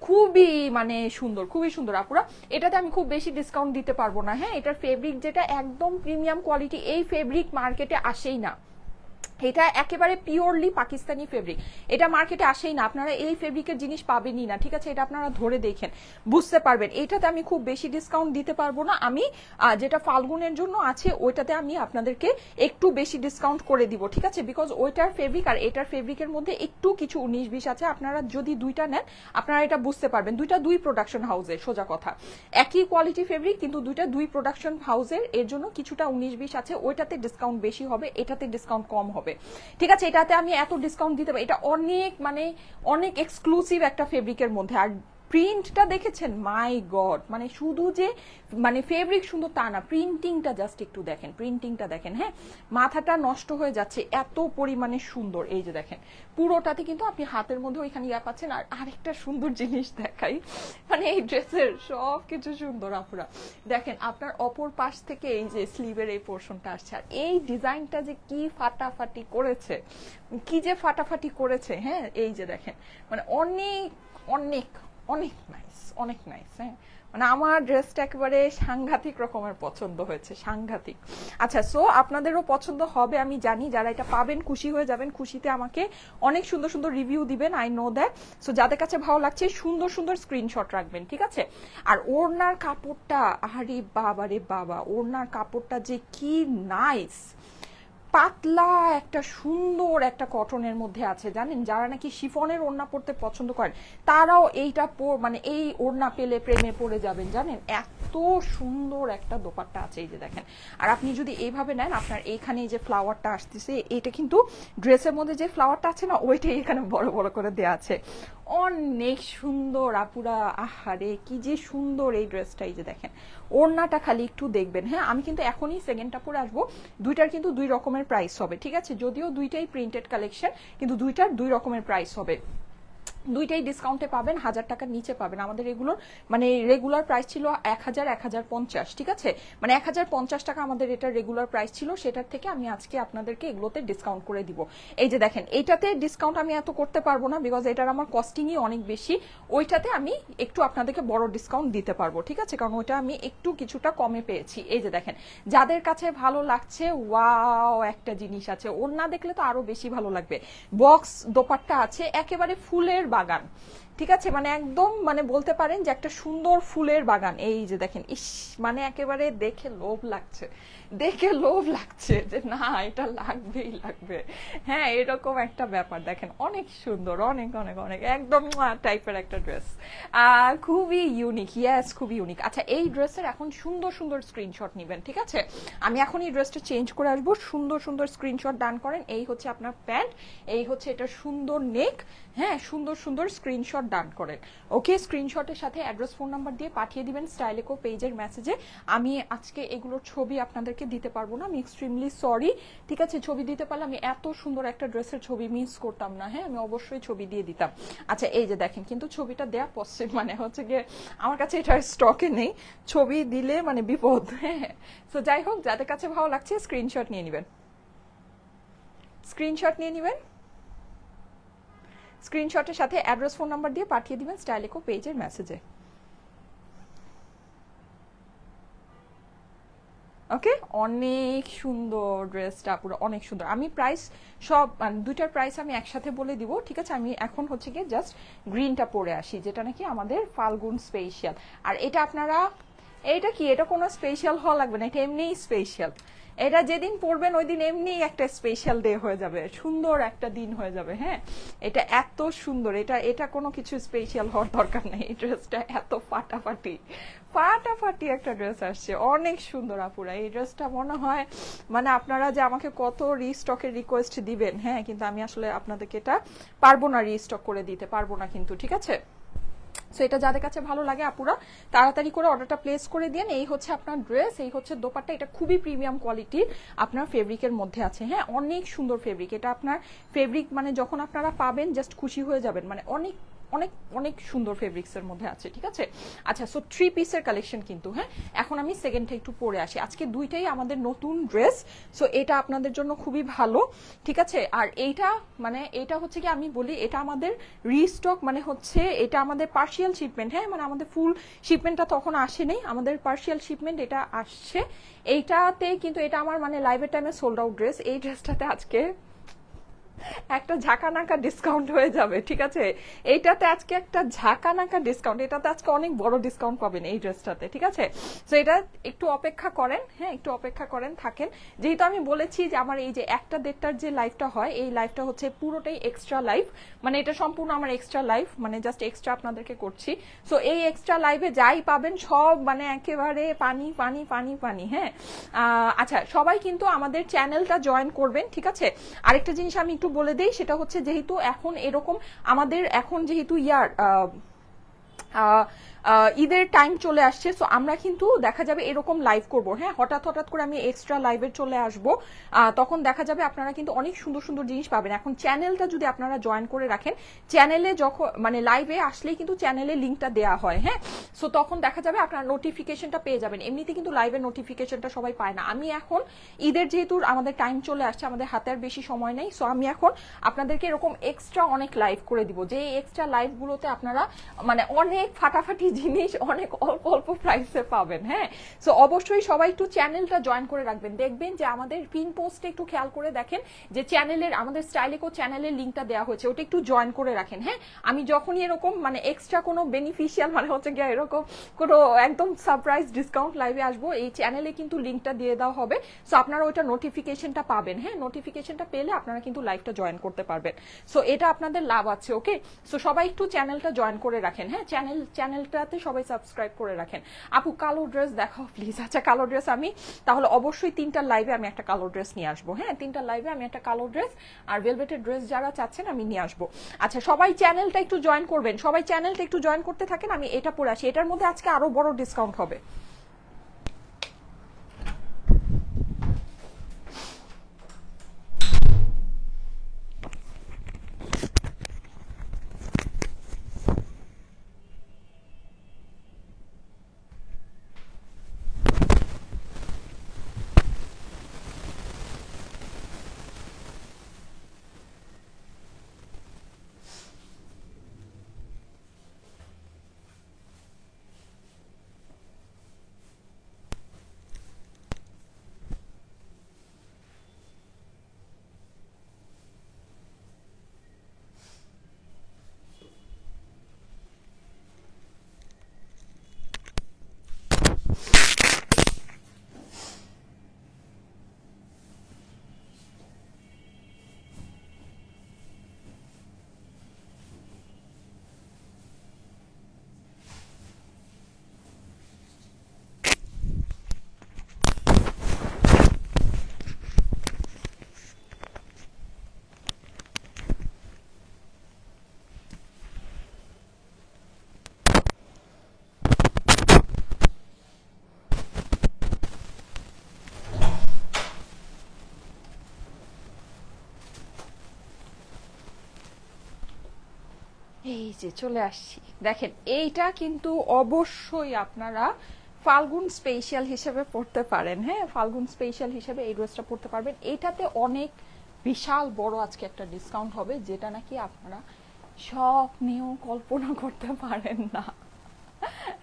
খুবই মানে সুন্দর, খুবই সুন্দর আপুরা। এটাতে আমি খুব বেশি ডিসকাউন্ট দিতে পারবো না। হ্যাঁ, এটার ফেব্রিক যেটা একদম প্রিমিয়াম কোয়ালিটি, এই ফেব্রিক মার্কেটে আসেই না। এটা একেবারে পিওরলি পাকিস্তানি ফেব্রিক, এটা মার্কেটে আসেই না, আপনারা এই ফেব্রিকের জিনিস পাবেনই না। ঠিক আছে, এটা আপনারা ধরে দেখেন বুঝতে পারবেন। এটাতে আমি খুব বেশি ডিসকাউন্ট দিতে পারবো না। আমি যেটা ফাল্গুনের জন্য আছে ওইটাতে আমি আপনাদেরকে একটু বেশি ডিসকাউন্ট করে দিব। ঠিক আছে, বিকজ ওইটার ফেব্রিক আর এটার ফেব্রিকের মধ্যে একটু কিছু 19-20 আছে। আপনারা যদি দুইটা নেন আপনারা এটা বুঝতে পারবেন, দুইটা দুই প্রোডাকশন হাউসের, সোজা কথা একই কোয়ালিটি ফেব্রিক কিন্তু দুইটা দুই প্রোডাকশন হাউসের, এর জন্য কিছুটা 19-20 আছে। ওইটাতে ডিসকাউন্ট বেশি হবে, এটাতে ডিসকাউন্ট কম হবে। ঠিক আছে, এটাতে আমি এত ডিসকাউন্ট দিতে পারি, এটা অনেক মানে অনেক এক্সক্লুসিভ একটা ফেব্রিকের মধ্যে। আর প্রিন্টটা দেখেছেন, মাই গড, মানে শুধু যে মানে ফেব্রিক সুন্দর তা না, প্রিন্টিংটা জাস্ট একটু দেখেন, প্রিন্টিংটা দেখেন। হ্যাঁ, মাথাটা নষ্ট হয়ে যাচ্ছে, এত পরিমাণে সুন্দর। এই যে দেখেন পুরোটাতে কিন্তু আপনি হাতের মধ্যে ওইখানে ইয়া পাচ্ছেন। আর আরেকটা সুন্দর জিনিস দেখাই, মানে এই ড্রেসের সব কিছু সুন্দর আপুরা। দেখেন আপনার অপর পাশ থেকে এই যে স্লিভের এই পোর্শনটা আসছে, আর এই ডিজাইনটা যে কি ফাটাফাটি করেছে, কি যে ফাটাফাটি করেছে। হ্যাঁ, এই যে দেখেন, মানে অনেক অনেক অনেক নাইস, অনেক নাইস। হ্যাঁ, মানে আমার ড্রেসটা একেবারে সাংঘাতিক রকমের পছন্দ হয়েছে, সাংঘাতিক। আচ্ছা, সো আপনাদেরও পছন্দ হবে আমি জানি, যারা এটা পাবেন খুশি হয়ে যাবেন, খুশিতে আমাকে অনেক সুন্দর সুন্দর রিভিউ দিবেন, আই নো দ্যাট। সো যাদের কাছে ভালো লাগছে সুন্দর সুন্দর স্ক্রিনশট রাখবেন। ঠিক আছে, আর ওড়নার কাপড়টা, আরে বাবা রে বাবা, ওড়নার কাপড়টা যে কি নাইস, পাতলা একটা সুন্দর একটা কটনের মধ্যে আছে। জানেন, যারা নাকি শিফনের ওড়না পরতে পছন্দ করেন তারাও এইটা মানে এই ওড়না পেলে প্রেমে পড়ে যাবেন। জানেন, এত সুন্দর একটা দোপাট্টা আছে। এই যে দেখেন, আর আপনি যদি এইভাবে নেন, আপনার এইখানে যে ফ্লাওয়ারটা আসতেছে, এটা কিন্তু ড্রেসের মধ্যে যে ফ্লাওয়ারটা আছে না, ওইটাই এখানে বড় বড় করে দেওয়া আছে। অনেক সুন্দর আপুরা, আহারে কি যে সুন্দর এই ড্রেসটা। এই যে দেখেন ওড়নাটা খালি একটু দেখবেন। হ্যাঁ, আমি কিন্তু এখনই সেকেন্ডটা পরে আসবো। দুইটার কিন্তু দুই রকমের প্রাইস হবে। ঠিক আছে, যদিও দুইটাই প্রিন্টেড কালেকশন, কিন্তু দুইটার দুই রকমের প্রাইস হবে। দুইটাই ডিসকাউন্টে পাবেন, 1000 টাকার নিচে পাবেন। আমাদের এগুলোর মানে রেগুলার প্রাইস ছিল 1000, 1050। ঠিক আছে, মানে 1050 টাকা আমাদের এটা রেগুলার প্রাইস ছিল, সেটার থেকে আমি আজকে আপনাদেরকে এগুলোতে ডিসকাউন্ট করে দিব। এই যে দেখেন, এইটাতে ডিসকাউন্ট আমি এত করতে পারবো না, বিকজ এটার আমার কস্টিংই অনেক বেশি। ওইটাতে আমি একটু আপনাদেরকে বড় ডিসকাউন্ট দিতে পারবো। ঠিক আছে, কারণ ওইটা আমি একটু কিছুটা কমে পেয়েছি। এই যে দেখেন, যাদের কাছে ভালো লাগছে, ওয়াও একটা জিনিস আছে, ওড়না দেখলে তো আরো বেশি ভালো লাগবে। বক্স দোপাট্টা আছে, একেবারে ফুলের বাগান। ঠিক আছে, মানে একদম মানে বলতে পারেন যে একটা সুন্দর ফুলের বাগান। এই যে দেখেন, ইস, মানে একেবারে দেখে লোভ লাগছে, দেখে লোভ লাগছে যে না এটা লাগবেই লাগবে। হ্যাঁ, এরকম একটা ব্যাপার। দেখেন অনেক সুন্দর, অনেক অনেক অনেক একদম টাইপের একটা ড্রেস, খুবই ইউনিক। ইয়েস, খুবই ইউনিক। আচ্ছা, এই ড্রেসের এখন সুন্দর সুন্দর স্ক্রিনশট নিবেন। ঠিক আছে, আমি এখন এই ড্রেসটা চেঞ্জ করে আসবো। সুন্দর সুন্দর স্ক্রিনশট ডান করেন। এই হচ্ছে আপনার প্যান্ট, এই হচ্ছে এটা সুন্দর নেক। হ্যাঁ, সুন্দর সুন্দর স্ক্রিনশট ডান করেন। ওকে, স্ক্রিনশটের সাথে অ্যাড্রেস, ফোন নাম্বার দিয়ে পাঠিয়ে দিবেন স্টাইলেকো পেজের মেসেজে। আমি আজকে এগুলোর ছবি আপনাদেরকে দিতে পারবো না, আমি এক্সট্রিমলি সরি। ঠিক আছে, ছবি দিতে পারলে আমি এত সুন্দর একটা ড্রেসের ছবি মিস করতাম না। হ্যাঁ, আমি অবশ্যই ছবি দিয়ে দিতাম। আচ্ছা, এই যে দেখেন, কিন্তু ছবিটা দেয়া পসিবল মানে হচ্ছে গিয়ে আমার কাছে এটা স্টকে নেই, ছবি দিলে মানে বিপদ। হ্যাঁ, তো যাই হোক, যাদের কাছে ভালো লাগছে স্ক্রিনশট নিয়ে নেবেন, স্ক্রিনশট নিয়ে নেবেন। স্ক্রিনশটের সাথে অ্যাড্রেস, ফোন নাম্বার দিয়ে পাঠিয়ে দিবেন স্টাইলেকো পেজের মেসেজে। ওকে, অনেক সুন্দর ড্রেসটা, পুরো অনেক সুন্দর। আমি প্রাইস সব দুইটার প্রাইস আমি একসাথে বলে দিব। ঠিক আছে, আমি এখন হচ্ছে গিয়ে জাস্ট গ্রিনটা পরে আসি, যেটা নাকি আমাদের ফাল্গুন স্পেশাল। আর এটা আপনারা, এটা কি, এটা কোনো স্পেশাল হওয়া লাগবে না, এটা এমনিই স্পেশাল। এটা যেদিন পড়বেন ওই দিন এমনি একটা স্পেশাল ডে হয়ে যাবে, সুন্দর একটা দিন হয়ে যাবে। হ্যাঁ, এটা এত সুন্দর, এটা কোনো কিছু স্পেশাল হওয়ার দরকার নেই। এই ড্রেসটা এত ফাটাফাটি ফাটাফাটি একটা ড্রেস আসছে, অনেক সুন্দর আপুরা। এই ড্রেসটা মনে হয় মানে আপনারা যে আমাকে কত রিস্টকের রিকোয়েস্ট দিবেন, হ্যাঁ, কিন্তু আমি আসলে আপনাদেরকে এটা পারবো না, রিস্টক করে দিতে পারবো না কিন্তু। ঠিক আছে, সো এটা যাদের কাছে ভালো লাগে আপুরা তাড়াতাড়ি করে অর্ডারটা প্লেস করে দেন। এই হচ্ছে আপনার ড্রেস, এই হচ্ছে দোপাট্টা। এটা খুবই প্রিমিয়াম কোয়ালিটির আপনার ফেব্রিকের মধ্যে আছে। হ্যাঁ, অনেক সুন্দর ফেব্রিক। এটা আপনার ফেব্রিক মানে যখন আপনারা পাবেন জাস্ট খুশি হয়ে যাবেন, মানে অনেক অনেক অনেক সুন্দর ফেব্রিক্সের মধ্যে আছে। ঠিক আছে, আচ্ছা সো 3 পিসের কালেকশন কিন্তু। হ্যাঁ, এখন আমি সেকেন্ডটা একটু পরে আসি। আজকে দুইটাই আমাদের নতুন ড্রেস, সো এটা আপনাদের জন্য খুবই ভালো। ঠিক আছে, আর এইটা মানে এটা হচ্ছে কি আমি বলি এটা আমাদের রিস্টক, মানে হচ্ছে এটা আমাদের পার্শিয়াল শিপমেন্ট। হ্যাঁ, মানে আমাদের ফুল শিপমেন্টটা তখন আসেনি, আমাদের পার্শিয়াল শিপমেন্ট এটা আসছে এইটাতে। কিন্তু এটা আমার মানে লাইভের টাইমে সোল্ড আউট ড্রেস। এই ড্রেসটাতে আজকে একটা ঝাঁকানাকা ডিসকাউন্ট হয়ে যাবে। ঠিক আছে, এইটাতে আজকে একটা ঝাঁকানাকা ডিসকাউন্ট, এটাতে আজকে অনেক বড় ডিসকাউন্ট পাবেন এই ড্রেসটাতে। ঠিক আছে, তো এটা একটু অপেক্ষা করেন। হ্যাঁ, একটু অপেক্ষা করেন, থাকেন। যেহেতু আমি বলেছি যে আমার এই যে 1:30টার যে লাইভটা হয়, এই লাইভটা হচ্ছে পুরোটাই এক্সট্রা লাইভ, মানে এটা সম্পূর্ণ আমার এক্সট্রা লাইভ, মানে জাস্ট এক্সট্রা আপনাদেরকে করছি। সো এই এক্সট্রা লাইভে যাই পাবেন সব মানে একেবারে পানি পানি পানি পানি। হ্যাঁ, আচ্ছা সবাই কিন্তু আমাদের চ্যানেলটা জয়েন করবেন। ঠিক আছে, আরেকটা জিনিস আমি একটু বলে দেই, সেটা হচ্ছে যেহেতু এখন এরকম আমাদের এখন যেহেতু ঈদের টাইম চলে আসছে, সো আমরা কিন্তু দেখা যাবে এরকম লাইভ করব। হ্যাঁ, হঠাৎ হঠাৎ করে আমি এক্সট্রা লাইভে চলে আসব, তখন দেখা যাবে আপনারা কিন্তু অনেক সুন্দর সুন্দর জিনিস পাবেন। এখন চ্যানেলটা যদি আপনারা জয়েন করে রাখেন, চ্যানেলে যখন মানে লাইভে আসলেই কিন্তু চ্যানেলে লিঙ্কটা দেওয়া হয়। হ্যাঁ, সো তখন দেখা যাবে আপনারা নোটিফিকেশনটা পেয়ে যাবেন। এমনিতে কিন্তু লাইভের নোটিফিকেশনটা সবাই পায় না। আমি এখন ঈদের যেহেতু আমাদের টাইম চলে আসছে, আমাদের হাতে আর বেশি সময় নেই, সো আমি এখন আপনাদেরকে এরকম এক্সট্রা অনেক লাইভ করে দিব, যে এক্সট্রা লাইভগুলোতে আপনারা মানে অনেক ফাটাফাটি জিনিস অনেক অল্প অল্প প্রাইসে পাবেন। হ্যাঁ, সো অবশ্যই সবাই একটু চ্যানেলটা জয়েন করে রাখবেন। দেখবেন যে আমাদের পিন পোস্টে একটু খেয়াল করে দেখেন যে চ্যানেলের আমাদের স্টাইলেকো চ্যানেলের লিঙ্কটা দেওয়া হয়েছে, ওটা একটু জয়েন করে রাখেন। হ্যাঁ, আমি যখনই এরকম মানে এক্সট্রা কোনো বেনিফিশিয়াল মানে হচ্ছে গিয়ে এরকম কোনো একদম সারপ্রাইজ ডিসকাউন্ট লাইভে আসবো, এই চ্যানেলে কিন্তু লিঙ্কটা দিয়ে দেওয়া হবে, সো আপনারা ওইটা নোটিফিকেশনটা পাবেন। হ্যাঁ, নোটিফিকেশনটা পেলে আপনারা কিন্তু লাইভটা জয়েন করতে পারবেন। সো এটা আপনাদের লাভ আছে। ওকে, সো সবাই একটু চ্যানেলটা জয়েন করে রাখেন। হ্যাঁ, চ্যানেলটাতে সবাই সাবস্ক্রাইব করে রাখেন। আপু কালো ড্রেস দেখাও প্লিজ। আচ্ছা কালো ড্রেস আমি তাহলে অবশ্যই 3টার লাইভে আমি একটা কালো ড্রেস নিয়ে আসবো। হ্যাঁ, 3টার লাইভে আমি একটা কালো ড্রেস আর ভেলভেটের ড্রেস যারা চাচ্ছেন আমি নিয়ে আসবো। আচ্ছা সবাই চ্যানেলটা একটু জয়েন করবেন, সবাই চ্যানেলটা একটু জয়েন করতে থাকেন। আমি এটা পরে আসি, এটার মধ্যে আজকে আরো বড় ডিসকাউন্ট হবে। এই যে চলে আসছি, দেখেন এইটা কিন্তু অবশ্যই আপনারা ফাল্গুন স্পেশাল হিসেবে পড়তে পারেন। হ্যাঁ, ফাল্গুন স্পেশাল হিসেবে এই ড্রেসটা পড়তে পারবেন। এইটাতে অনেক বিশাল বড় আজকে একটা ডিসকাউন্ট হবে, যেটা নাকি আপনারা স্বপ্নেও কল্পনা করতে পারেন না।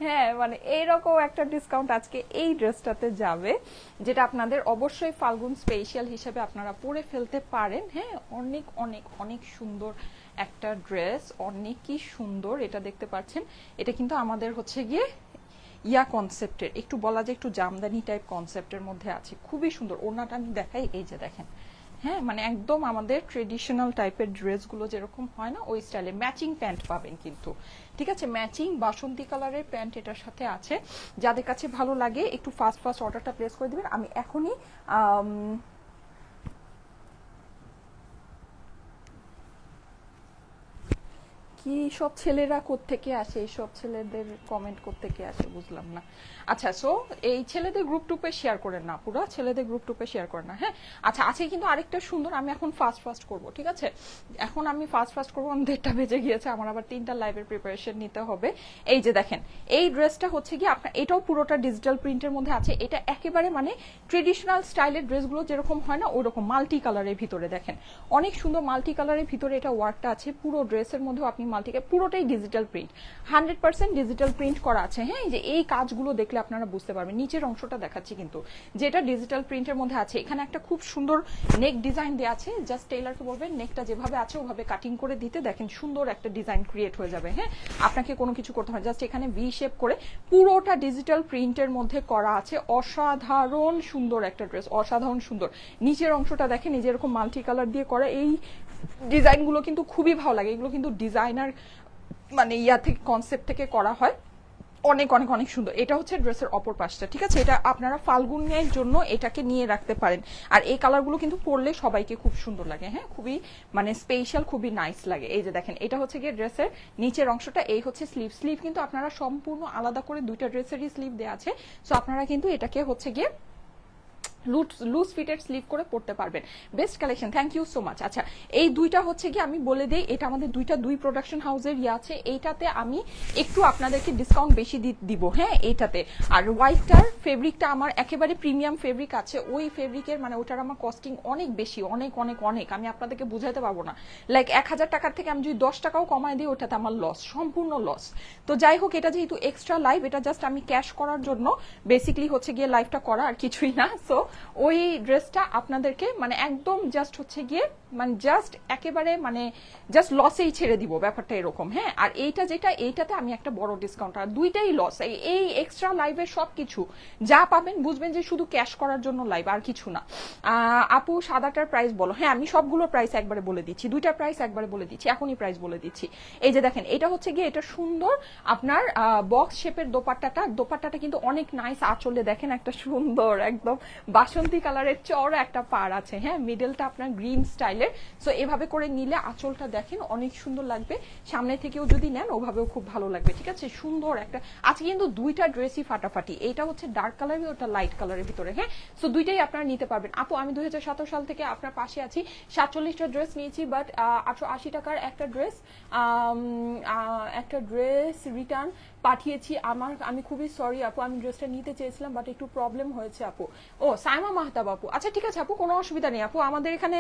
হ্যাঁ, মানে এইরকম একটা ডিসকাউন্ট আজকে এই ড্রেসটাতে যাবে, যেটা আপনাদের অবশ্যই ফাল্গুন স্পেশাল হিসেবে আপনারা পরে ফেলতে পারেন। হ্যাঁ, অনেক অনেক অনেক সুন্দর একটা ড্রেস, অনেকই সুন্দর। এটা দেখতে পাচ্ছেন, এটা কিন্তু আমাদের হচ্ছে গিয়ে কনসেপ্টের, একটু বলা যায় একটু জামদানি টাইপ কনসেপ্টের মধ্যে আছে, খুবই সুন্দর। ওনাটা আমি দেখাই, এই যে দেখেন। হ্যাঁ, মানে একদম আমাদের ট্রেডিশনাল টাইপের ড্রেসগুলো যেরকম হয় না, ওই স্টাইলে ম্যাচিং প্যান্ট পাবেন কিন্তু। ঠিক আছে, ম্যাচিং বাসন্তী কালারের প্যান্ট এটার সাথে আছে। যাদের কাছে ভালো লাগে একটু ফাস্ট ফাস্ট অর্ডারটা প্লেস করে দিবেন। আমি এখনই কি সব ছেলেরা কোত্থেকে আসে, এইসব ছেলেদের কমেন্ট কোত্থেকে আসে বুঝলাম না। আচ্ছা, সো এই ছেলেদের গ্রুপ টুপে শেয়ার করেন না, পুরো ছেলেদের গ্রুপ টুপে শেয়ার করেন না। হ্যাঁ, আচ্ছা আছে কিন্তু আরেকটা সুন্দর, আমি এখন ফাস্ট করব, ঠিক আছে? এখন আমি ফাস্ট করবো, আমি 1:30 বেজে গিয়েছে, আমার আবার 3টা লাইভের প্রিপারেশন নিতে হবে। এই যে দেখেন, এই ড্রেসটা হচ্ছে কি আপনার, এটাও পুরোটা ডিজিটাল প্রিন্টের মধ্যে আছে। এটা একেবারে মানে ট্রেডিশনাল স্টাইলের ড্রেসগুলো যেরকম হয় না, ওরকম মাল্টি কালারের ভিতরে দেখেন, অনেক সুন্দর মাল্টি কালারের ভিতরে এটা ওয়ার্কটা আছে। পুরো ড্রেসের মধ্যেও আপনি পুরোটাই ডিজিটাল প্রিন্ট, 100% ডিজিটাল প্রিন্ট করা আছে। হ্যাঁ, এই যে এই কাজগুলো দেখলে আপনারা বুঝতে পারবেন। নিচের অংশটা দেখাচ্ছি কিন্তু, যেটা ডিজিটাল প্রিন্টের মধ্যে আছে। এখানে একটা খুব সুন্দর নেক ডিজাইন দেওয়া আছে, জাস্ট টেইলারকে বলবেন নেকটা যেভাবে আছে ওভাবে কাটিং করে দিতে, দেখেন সুন্দর একটা ডিজাইন ক্রিয়েট হয়ে যাবে। হ্যাঁ, আপনাকে কোনো কিছু করতে হয়, জাস্ট এখানে ভি শেপ করে পুরোটা ডিজিটাল প্রিন্টের মধ্যে করা আছে। অসাধারণ সুন্দর একটা ড্রেস, অসাধারণ সুন্দর। নিচের অংশটা দেখেন, এই যে এরকম মাল্টি কালার দিয়ে করা, এই ডিজাইনগুলো কিন্তু খুবই ভালো লাগে। এগুলো কিন্তু ডিজাইনার মানে ইয়া থেকে, কনসেপ্ট থেকে করা হয়। অনেক অনেক অনেক সুন্দর। এটা হচ্ছে ড্রেসের অপর পাশটা, ঠিক আছে? এটা আপনারা ফাল্গুনের জন্য এটাকে নিয়ে রাখতে পারেন। আর এই কালারগুলো কিন্তু পরলে সবাইকে খুব সুন্দর লাগে। হ্যাঁ, খুবই মানে স্পেশাল, খুবই নাইস লাগে। এই যে দেখেন, এটা হচ্ছে গিয়ে ড্রেসের নিচের অংশটা। এই হচ্ছে স্লিভ কিন্তু আপনারা সম্পূর্ণ আলাদা করে দুইটা ড্রেসেরই স্লিভ দেওয়া আছে। সো আপনারা কিন্তু এটাকে হচ্ছে গিয়ে লুজ ফিটেড স্লিভ করে পড়তে পারবেন। Best collection, thank you so much. আচ্ছা, এই দুইটা হচ্ছে কি আমি বলে দিই, এটা আমাদের দুই প্রোডাকশন হাউসের ইয়ে আছে। এইটাতে আমি একটু আপনাদেরকে ডিসকাউন্ট বেশি দিব। হ্যাঁ, এইটাতে। আর হোয়াইটটার ফেব্রিকটা আমার একেবারে প্রিমিয়াম ফেব্রিক আছে। ওই ফেব্রিকের মানে ওটার আমার কস্টিং অনেক বেশি, অনেক অনেক অনেক, আমি আপনাদেরকে বুঝাতে পারবো না। লাইক 1000 টাকার থেকে আমি যদি 10 টাকাও কমায় দিই, ওটাতে আমার লস, সম্পূর্ণ লস। তো যাই হোক, এটা যেহেতু এক্সট্রা লাইভ, এটা জাস্ট আমি ক্যাশ করার জন্য বেসিকলি হচ্ছে গিয়ে লাইভটা করা, আর কিছুই না। সো ওই ড্রেসটা আপনাদেরকে মানে একদম জাস্ট হচ্ছে গিয়ে মানে জাস্ট একেবারে মানে জাস্ট লসেই ছেড়ে দিব, ব্যাপারটা এরকম। হ্যাঁ, আর এইটা যেটা, এইটাতে আমি একটা বড় ডিসকাউন্ট, আর দুইটাই লস। এই এক্সট্রা লাইভের সবকিছু যা পাবেন বুঝবেন যে শুধু ক্যাশ করার জন্য লাইভ, আর কিছু না। আপু সাদাটার প্রাইস বলো। হ্যাঁ, আমি সবগুলোর প্রাইস একবারে বলে দিচ্ছি, দুইটার প্রাইস একবারে বলে দিচ্ছি, এখনই প্রাইস বলে দিচ্ছি। এই যে দেখেন, এটা হচ্ছে গিয়ে এটা সুন্দর আপনার বক্স শেপের দোপাট্টাটা কিন্তু অনেক নাইস। আঁচলে দেখেন একটা সুন্দর একদম বাসন্তী কালারের চওড়া একটা পাড় আছে। হ্যাঁ, মিডলটা আপনার গ্রিন স্টাইলের। সো এভাবে করে নিলে আঁচলটা দেখেন অনেক সুন্দর লাগবে। সামনে থেকেও যদি নেন ওভাবেও খুব ভালো লাগবে, ঠিক আছে? সুন্দর একটা আছে কিন্তু দুইটা ড্রেসই ফাটাফাটি। এটা হচ্ছে ডার্ক কালারের, ওটা লাইট কালারের ভিতরে। হ্যাঁ, সো দুইটাই আপনারা নিতে পারবেন। আপু আমি 2017 সাল থেকে আপনার পাশে আছি, 47টা ড্রেস নিয়েছি, বাট 880 টাকার একটা ড্রেস রিটার্ন পাঠিয়েছি। আমি খুবই সরি আপু, আমি ড্রেসটা নিতে চেয়েছিলাম বাট একটু প্রবলেম হয়েছে আপু। ও সাইমা মাহতাব আপু, আচ্ছা ঠিক আছে আপু, কোনো অসুবিধা নেই আপু। আমাদের এখানে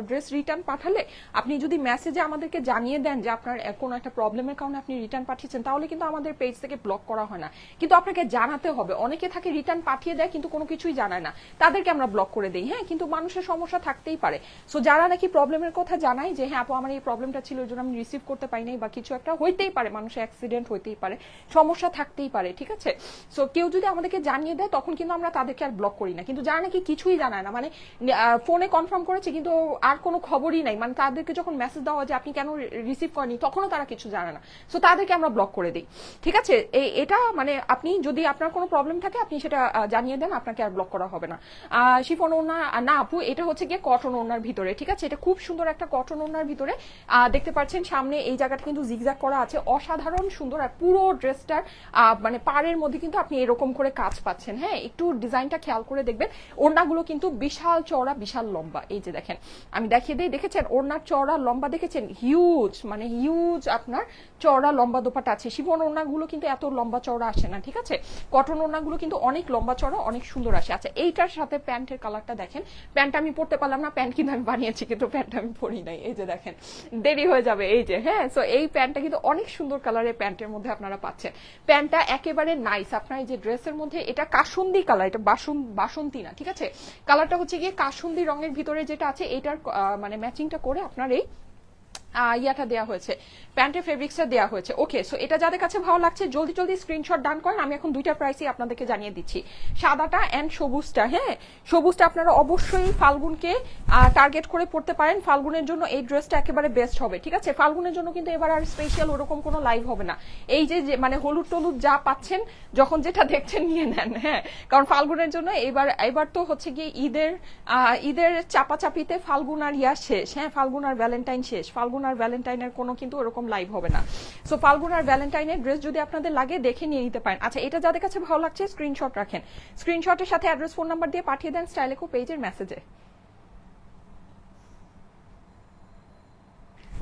ড্রেস রিটার্ন পাঠালে আপনি যদি মেসেজে আমাদেরকে জানিয়ে দেন যে আপনার কোনো একটা প্রবলেমের কারণে আপনি রিটার্ন পাঠিয়েছেন, তাহলে কিন্তু আমাদের পেজ থেকে ব্লক করা হয় না। কিন্তু আপনাকে জানাতে হবে। অনেকে থাকে রিটার্ন পাঠিয়ে দেয় কিন্তু কোনো কিছুই জানায় না, তাদেরকে আমরা ব্লক করে দিই। হ্যাঁ, কিন্তু মানুষের সমস্যা থাকতেই পারে। সো যারা নাকি প্রবলেমের কথা জানায় যে হ্যাঁ আপু আমার এই প্রবলেমটা ছিল, ওই জন্য আমি রিসিভ করতে পারি নাই, বা কিছু একটা হইতেই পারে, মানুষের অ্যাক্সিডেন্ট হইতেই পারে, সমস্যা থাকতেই পারে, ঠিক আছে? সো কেউ যদি আমাদেরকে জানিয়ে দেয় তখন কিন্তু আমরা তাদেরকে আর ব্লক করি না। কিন্তু যারা নাকি কিছুই জানায় না, মানে ফোনে কনফার্ম করেছে কিন্তু আর কোনো খবরই নাই, মানে তাদেরকে যখন মেসেজ দেওয়া হয় যে আপনি কেন রিসিভ করেনি, তখনও তারা কিছু জানে না, সো তাদেরকে আমরা ব্লক করে দিই, ঠিক আছে? এটা মানে আপনি যদি আপনার কোনো প্রবলেম থাকে আপনি সেটা জানিয়ে দেন, আপনাকে আর ব্লক করা হবে না। শিফন ওড়না না আপু, এটা হচ্ছে গিয়ে কটন ওড়নার ভিতরে, ঠিক আছে? এটা খুব সুন্দর একটা কটন ওড়নার ভিতরে, দেখতে পাচ্ছেন সামনে এই জায়গাটা কিন্তু জিগজ্যাগ করা আছে, অসাধারণ সুন্দর। আর পুরো ড্রেসটার মানে পাড়ের মধ্যে কিন্তু আপনি এরকম করে কাজ পাচ্ছেন। হ্যাঁ, একটু ডিজাইনটা খেয়াল করে দেখবেন। ওড়নাগুলো কিন্তু বিশাল চওড়া, বিশাল লম্বা। এই যে দেখেন, আমি দেখিয়ে দিই, দেখেছেন ওড়নার চওড়া লম্বা, দেখেছেন হিউজ, মানে হিউজ আপনার চওড়া লম্বা দোপাট্টা আছে। শিফন ওড়নাগুলো কিন্তু এত লম্বা চওড়া আসে না, ঠিক আছে? কটন ওড়নাগুলো কিন্তু অনেক লম্বা চওড়া, অনেক সুন্দর আসে। আচ্ছা, এইটার সাথে প্যান্টের কালারটা দেখেন। প্যান্ট আমি পরতে পারলাম না, প্যান্ট কিন্তু আমি বানিয়েছি কিন্তু প্যান্ট আমি পরি নাই। এই যে দেখেন, দেরি হয়ে যাবে। এই যে হ্যাঁ, সো এই প্যান্টটা কিন্তু অনেক সুন্দর কালারের প্যান্টের মধ্যে আপনারা পাচ্ছেন। প্যান্টটা একেবারে নাইস। আপনার এই যে ড্রেসের মধ্যে এটা কাসুন্দি কালার, এটা বাসন্তী না, ঠিক আছে? কালারটা হচ্ছে গিয়ে কাসুন্দি রঙের ভিতরে যেটা আছে, এটার মানে ম্যাচিংটা করে আপনার এই ইয়াটা দেওয়া হয়েছে, প্যান্টের ফেব্রিক্সটা দেওয়া হয়েছে। ওকে, সো এটা যাদের কাছে ভালো লাগছে জলদি জলদি স্ক্রিনশট ডান করেন। আমি এখন দুইটা প্রাইসই আপনাদেরকে জানিয়ে দিচ্ছি, সাদাটা এন্ড সবুজটা। হ্যাঁ, সবুজটা আপনারা অবশ্যই ফাল্গুনকে টার্গেট করে পড়তে পারেন। ফাল্গুনের জন্য এই ড্রেসটা একেবারে বেস্ট হবে, ঠিক আছে? ফাল্গুনের জন্য কিন্তু এবার আর স্পেশাল ওরকম কোনো লাইভ হবে না। এই যে মানে হলুদ টলুদ যা পাচ্ছেন, যখন যেটা দেখছেন নিয়ে নেন। হ্যাঁ, কারণ ফাল্গুনের জন্য এবার তো হচ্ছে গিয়ে ঈদের চাপাচাপিতে ফাল্গুন আর ইয়া শেষ। হ্যাঁ, ফাল্গুন আর ভ্যালেন্টাইন শেষ। ফাল্গুন ফাল্গুন আর ভ্যালেন্টাইনের কোনো কিন্তু ওরকম লাইভ হবে না। সো ফাল্গুন আর ভ্যালেন্টাইনের ড্রেস যদি আপনাদের লাগে দেখে নিয়ে নিতে পারেন। আচ্ছা, এটা যাদের কাছে ভালো লাগছে স্ক্রিনশট রাখেন, স্ক্রিনশটের সাথে অ্যাড্রেস ফোন নাম্বার দিয়ে পাঠিয়ে দেন স্টাইলেকো পেজের মেসেজে।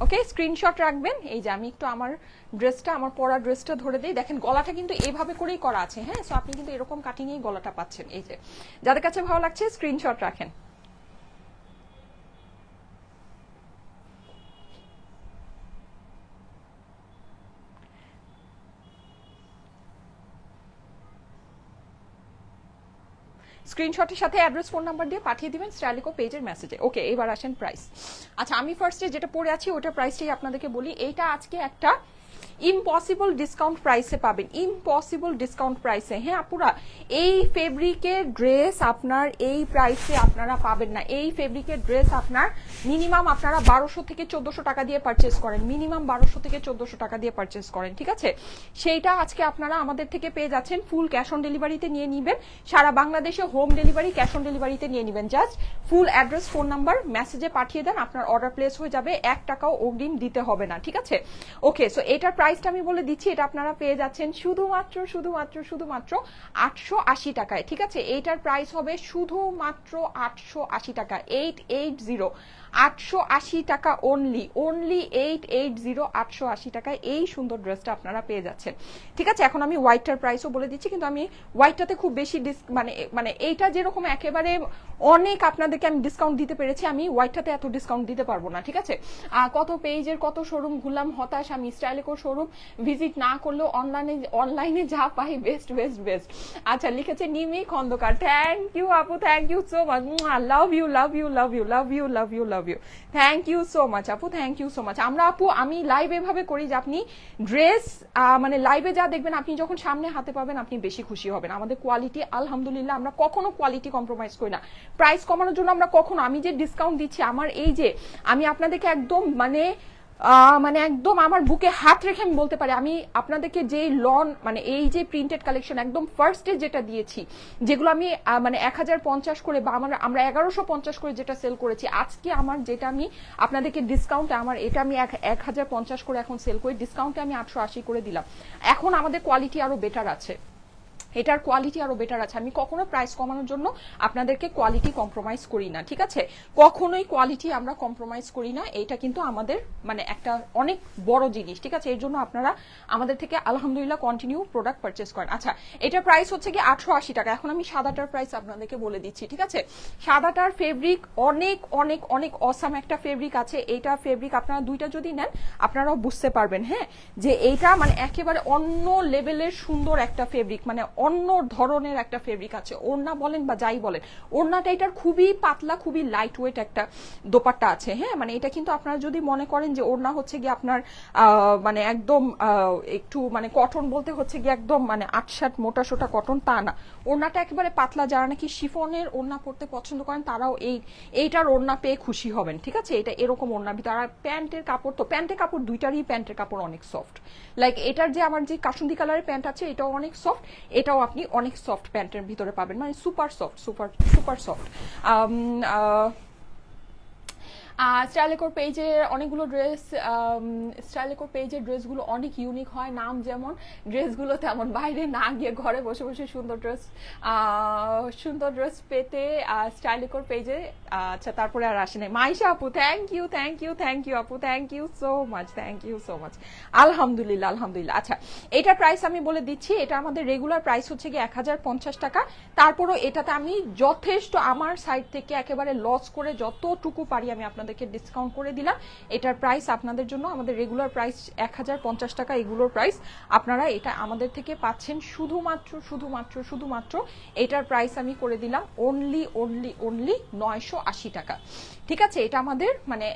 ওকে, স্ক্রিনশট রাখবেন। এই যে আমি একটু আমার ড্রেসটা, আমার পরা ড্রেসটা ধরে দিই, দেখেন গলাটা কিন্তু এভাবে করেই করা আছে। হ্যাঁ, সো আপনি কিন্তু এরকম কাটিংয়েই গলাটা পাচ্ছেন। এই যে যাদের কাছে ভালো লাগছে স্ক্রিনশট রাখেন। স্ক্রিনশটের সাথে অ্যাড্রেস ফোন নাম্বার দিয়ে পাঠিয়ে দিবেন স্টাইলিকো পেজের মেসেজে। ওকে, এবার আসেন প্রাইস। আচ্ছা, আমি ফার্স্টে যেটা পরে আছি ওটা প্রাইসটাই আপনাদেরকে বলি। এইটা আজকে একটা ইম্পসিবল ডিসকাউন্ট প্রাইসে পাবেন, ইম্পসিবল ডিসকাউন্ট প্রাইসে। হ্যাঁ আপুরা, এই ফেব্রিকের ড্রেস আপনার এই প্রাইসে আপনারা পাবেন না। এই ফেব্রিকের ড্রেস আপনার মিনিমাম আপনারা 1200 থেকে 1400 টাকা দিয়ে পারচেস করেন, মিনিমাম 1200 থেকে 1400 টাকা দিয়ে পারচেস করেন, ঠিক আছে? সেইটা আজকে আপনারা আমাদের থেকে পেয়ে যাচ্ছেন ফুল ক্যাশ অন ডেলিভারিতে নিয়ে নিবেন। সারা বাংলাদেশে হোম ডেলিভারি, ক্যাশ অন ডেলিভারিতে নিয়ে নিবেন। Just full address phone number মেসেজে পাঠিয়ে দেন, আপনার অর্ডার প্লেস হয়ে যাবে, 1 টাকাও অগ্রিম দিতে হবে না, ঠিক আছে? ওকে, সো এটার প্রাইসটা আমি বলে দিচ্ছি, এটা আপনারা পেয়ে যাচ্ছেন শুধুমাত্র 880 টাকায়, ঠিক আছে? এইটার প্রাইস হবে শুধুমাত্র 880 টাকা, 880, 880 টাকা অনলি, 880, 880 টাকায় এই সুন্দর ড্রেসটা আপনারা পেয়ে যাচ্ছেন, ঠিক আছে? এখন আমি হোয়াইটটার প্রাইসও বলে দিচ্ছি, কিন্তু আমি হোয়াইটটাতে খুব বেশি মানে এইটা যেরকম একেবারে অনেক আপনাদেরকে আমি ডিসকাউন্ট দিতে পেরেছি, আমি হোয়াইটটাতে এত ডিসকাউন্ট দিতে পারবো না, ঠিক আছে? কত পেজের কত শোরুম ঘুরলাম, হতাশ আমি। স্টাইলিকো শোরুম ভিজিট না করলেও অনলাইনে যা পাই বেস্ট বেস্ট বেস্ট। আচ্ছা, লিখেছে নিমি খন্দকার, থ্যাংক ইউ আপু, thank you so much, love you love you love you love you love you love you, thank you so much আপু, থ্যাংক ইউ সো মাচ। আমরা আপু, আমি লাইভ এভাবে করি যে আপনি ড্রেস মানে লাইভে যা দেখবেন, আপনি যখন সামনে হাতে পাবেন আপনি বেশি খুশি হবেন। আমাদের কোয়ালিটি আলহামদুলিল্লাহ, আমরা কখনো কোয়ালিটি কম্প্রোমাইজ করি না। প্রাইস কমানোর জন্য আমরা কখনো, আমি যে ডিসকাউন্ট দিচ্ছি, আমার এই যে আমি আপনাদেরকে একদম মানে একদম আমার বুকে হাত রেখে আমি বলতে পারি, আমি আপনাদেরকে যে মানে এই যে প্রিন্টেড কালেকশন একদম ফার্স্টে যেটা দিয়েছি, যেগুলো আমি মানে 1050 করে বা আমরা 1150 করে যেটা সেল করেছি, আজকে আমার যেটা আমি আপনাদেরকে ডিসকাউন্টে, আমার এটা আমি 1050 করে এখন সেল করি, ডিসকাউন্টে আমি 880 করে দিলাম। এখন আমাদের কোয়ালিটি আরো বেটার আছে, এটার কোয়ালিটি আরো বেটার আছে। আমি কখনো প্রাইস কমানোর জন্য আপনাদেরকে কোয়ালিটি কম্প্রোমাইজ করি না, ঠিক আছে? কখনোই কোয়ালিটি আমরা কম্প্রোমাইজ করি না, এটা কিন্তু আমাদের মানে একটা অনেক বড় জিনিস, ঠিক আছে? এর জন্য আপনারা আমাদের থেকে আলহামদুলিল্লাহ কন্টিনিউ প্রোডাক্ট পারচেস করেন। আচ্ছা, এটার প্রাইস হচ্ছে কি 880 টাকা। এখন আমি সাদাটার প্রাইস আপনাদেরকে বলে দিচ্ছি, ঠিক আছে? সাদাটার ফেব্রিক অনেক অনেক অনেক অসাম একটা ফেব্রিক আছে। এইটা ফেব্রিক আপনারা দুইটা যদি নেন আপনারাও বুঝতে পারবেন, হ্যাঁ, যে এইটা মানে একেবারে অন্য লেভেলের সুন্দর একটা ফেব্রিক, মানে অন্য ধরনের একটা ফেব্রিক আছে। ওড়না বলেন বা যাই বলেন, ওড়নাটা এটার খুবই পাতলা, খুবই লাইট ওয়েট একটা দোপাট্টা আছে, হ্যাঁ। মানে এটা কিন্তু আপনারা যদি মনে করেন যে ওড়না হচ্ছে গিয়ে আপনার মানে একদম একটু মানে কটন বলতে হচ্ছে গিয়ে একদম মানে 8-8 মোটা সোটা কটন, তা না। ওড়নাটা একেবারে পাতলা, যারা নাকি শিফনের ওড়না পরতে পছন্দ করেন তারাও এইটার ওড়না পেয়ে খুশি হবেন, ঠিক আছে? এটা এরকম ওড়নার ভিতরে। আর প্যান্টের কাপড় তো, প্যান্টের কাপড় দুইটারই প্যান্টের কাপড় অনেক সফট, লাইক এটার যে আমার যে কাসুন্দি কালারের প্যান্ট আছে এটাও অনেক সফট, এটাও আপনি অনেক সফট প্যান্টের ভিতরে পাবেন, মানে super soft, super super soft. স্টাইলিকোর পেজে অনেকগুলো ড্রেস, স্টাইলিকোর পেজের ড্রেসগুলো অনেক ইউনিক হয়, নাম যেমন ড্রেসগুলো তেমন, বাইরে না গিয়ে ঘরে বসে বসে সুন্দর ড্রেস পেতে স্টাইলিকোর পেজে। আচ্ছা, তারপরে আর আসে নাই মাইশা আপু, thank you thank you thank you আপু, thank you so much, thank you so much. আলহামদুলিল্লাহ আলহামদুলিল্লাহ। আচ্ছা, এটার প্রাইস আমি বলে দিচ্ছি, এটা আমাদের রেগুলার প্রাইস হচ্ছে কি 1050 টাকা। তারপরও এটাতে আমি যথেষ্ট আমার সাইড থেকে একেবারে লস করে যতটুকু পারি আমি আপনাদেরকে ডিসকাউন্ট করে দিলাম। এটার প্রাইস আপনাদের জন্য, আমাদের রেগুলার প্রাইস 1050 টাকা, এগুলোর প্রাইস আপনারা এটা আমাদের থেকে পাচ্ছেন শুধুমাত্র এটার প্রাইস আমি করে দিলাম অনলি 980 টাকা, ঠিক আছে? এটা আমাদের মানে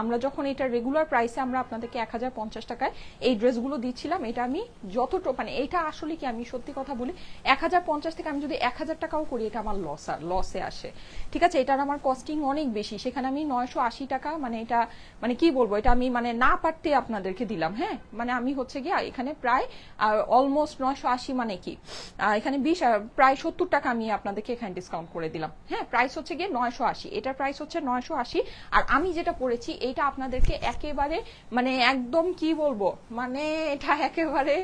আমরা যখন এটা রেগুলার প্রাইসে আমরা আপনাদেরকে 1050 টাকায় এই ড্রেসগুলো দিচ্ছিলাম, এটা আমি যতটুকু মানে এটা আসলে কি, আমি সত্যি কথা বলি, 1050 থেকে আমি যদি 1000 টাকাও করি এটা আমার লসে আসে, ঠিক আছে? এটার আমার কস্টিং অনেক বেশি, সেখানে আমি 980 টাকা, মানে এটা মানে কি বলবো, এটা আমি মানে না পারতে আপনাদেরকে দিলাম। হ্যাঁ, মানে আমি হচ্ছে গিয়ে এখানে প্রায় অলমোস্ট 980, মানে কি এখানে 20 প্রায় 70 টাকা আমি আপনাদেরকে এখানে ডিসকাউন্ট করে দিলাম। হ্যাঁ, প্রাইস হচ্ছে গিয়ে 980, এটার প্রাইস হচ্ছে 980। আর আমি যেটা পরেছি এটা আপনাদেরকে একেবারে মানে একদম কি বলবো, মানে এটা একেবারে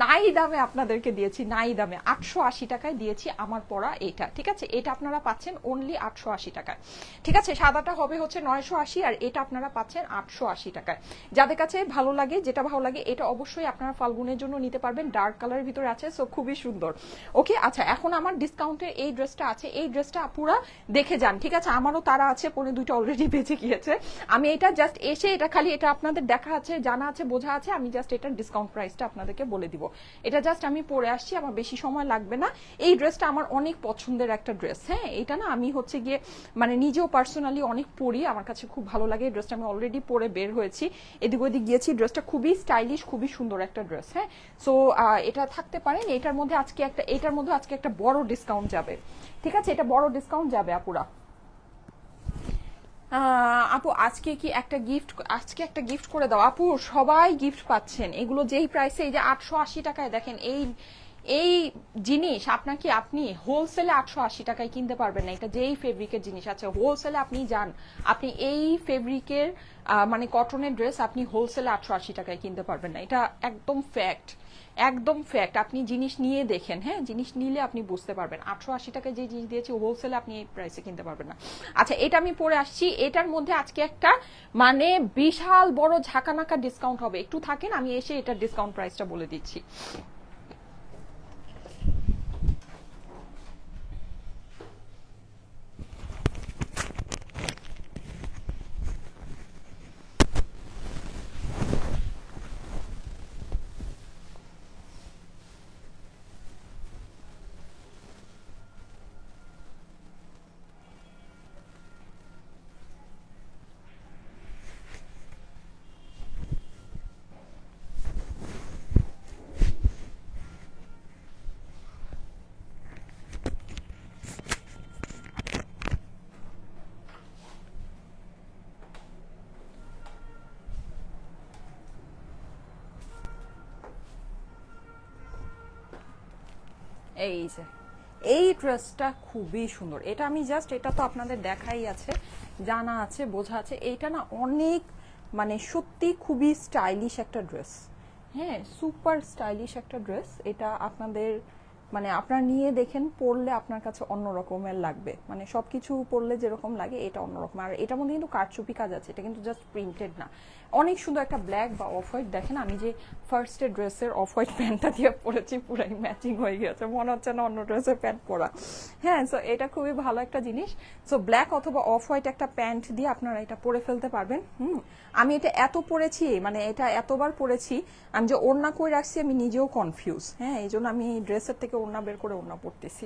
নাই দামে আপনাদেরকে দিয়েছি, নাই দামে 880 টাকায় দিয়েছি আমার পরা এটা। ঠিক আছে, এটা আপনারা পাচ্ছেন অনলি 880 টাকায়। ঠিক আছে, সাদাটা হবে হচ্ছে 980 আর এটা আপনারা পাচ্ছেন 880 টাকায়। যাদের কাছে ভালো লাগে, যেটা ভালো লাগে, এটা অবশ্যই আপনারা ফাল্গুনের জন্য নিতে পারবেন। ডার্ক কালারের ভিতরে আছে, সো খুবই সুন্দর। ওকে, আচ্ছা এখন আমার ডিসকাউন্টে এই ড্রেসটা আছে, এই ড্রেসটা আপুরা দেখে যান। ঠিক আছে, আমারও তারা আছে, পরে দুইটা অলরেডি বেঁচে গিয়েছে। আমি এটা জাস্ট এসে এটা খালি এটা আপনাদের দেখা আছে, জানা আছে, বোঝা আছে, আমি জাস্ট এটার ডিসকাউন্ট প্রাইসটা আপনাদেরকে বলে দিব। এটা জাস্ট আমি পরে আসছি, আমার বেশি সময় লাগবে না। এই ড্রেসটা আমার অনেক পছন্দের একটা ড্রেস। হ্যাঁ, এটা না আমি হচ্ছে গিয়ে মানে নিজেও পার্সোনালি অনেক পরি, আমার কাছে খুব ভালো লাগে এই ড্রেসটা। আমি অলরেডি পরে বের হয়েছি, এদিক ওদিক গিয়েছি। ড্রেসটা খুবই স্টাইলিশ, খুবই সুন্দর একটা ড্রেস। হ্যাঁ, সো এটা থাকতে পারেন। এটার মধ্যে আজকে একটা বড় ডিসকাউন্ট যাবে। ঠিক আছে, এটা বড় ডিসকাউন্ট যাবে আপুরা। আপু আজকে একটা গিফট করে দাও। আপু সবাই গিফট পাচ্ছেন এগুলো যেই প্রাইসে, এই যে 880 টাকায় দেখেন এই জিনিস আপনি হোলসেলে 880 টাকায় কিনতে পারবেন না। এটা যেই ফেব্রিকের জিনিস আছে হোলসেলে আপনি যান, আপনি এই ফেব্রিকের মানে কটনের ড্রেস আপনি হোলসেলে 880 টাকায় কিনতে পারবেন না। এটা একদম ফ্যাক্ট, একদম ফ্যাক্ট। আপনি জিনিস নিয়ে দেখেন, হ্যাঁ, জিনিস নিলে আপনি বুঝতে পারবেন। 880 টাকায় যে জিনিস দিয়েছি হোলসেলে আপনি এই প্রাইসে কিনতে পারবেন না। আচ্ছা, এটা আমি পরে আসছি। এটার মধ্যে আজকে একটা মানে বিশাল বড় ঝাঁকানাকা ডিসকাউন্ট হবে। একটু থাকেন, আমি এসে এটার ডিসকাউন্ট প্রাইসটা বলে দিচ্ছি। এই যে এই ড্রেসটা খুবই সুন্দর। এটা আমি জাস্ট, এটা তো আপনাদের দেখাই আছে, জানা আছে, বোঝা আছে। এইটা না অনেক মানে সত্যি খুবই স্টাইলিশ একটা ড্রেস। হ্যাঁ, সুপার স্টাইলিশ একটা ড্রেস। এটা আপনাদের মানে আপনারা নিয়ে দেখেন, পরলে আপনার কাছে অন্য রকমের লাগবে। মানে সবকিছু পরলে যেরকম লাগে এটা অন্যরকম। আর এটার মধ্যে কিন্তু কারচুপি কাজ আছে, এটা কিন্তু জাস্ট প্রিন্টেড না। অনেক সুন্দর একটা ব্ল্যাক বা অফ হোয়াইট। দেখেন আমি যে ফার্স্টে ড্রেসের অফ হোয়াইট প্যান্টটা দিয়ে পরেছি, পুরাই ম্যাচিং হয়ে গেছে, মনে হচ্ছে না অন্য ড্রেসের প্যান্ট পরা। হ্যাঁ, সো এটা খুবই ভালো একটা জিনিস। সো ব্ল্যাক অথবা অফ হোয়াইট একটা প্যান্ট দিয়ে আপনারা এটা পরে ফেলতে পারবেন। আমি এটা এত পরেছি, মানে এটা এতবার পরেছি, আমি যে ওড়না কই রাখছি আমি নিজেও কনফিউজ। হ্যাঁ, এই জন্য আমি ড্রেসের থেকে ওড়না বের করে ওড়না পরতেছি।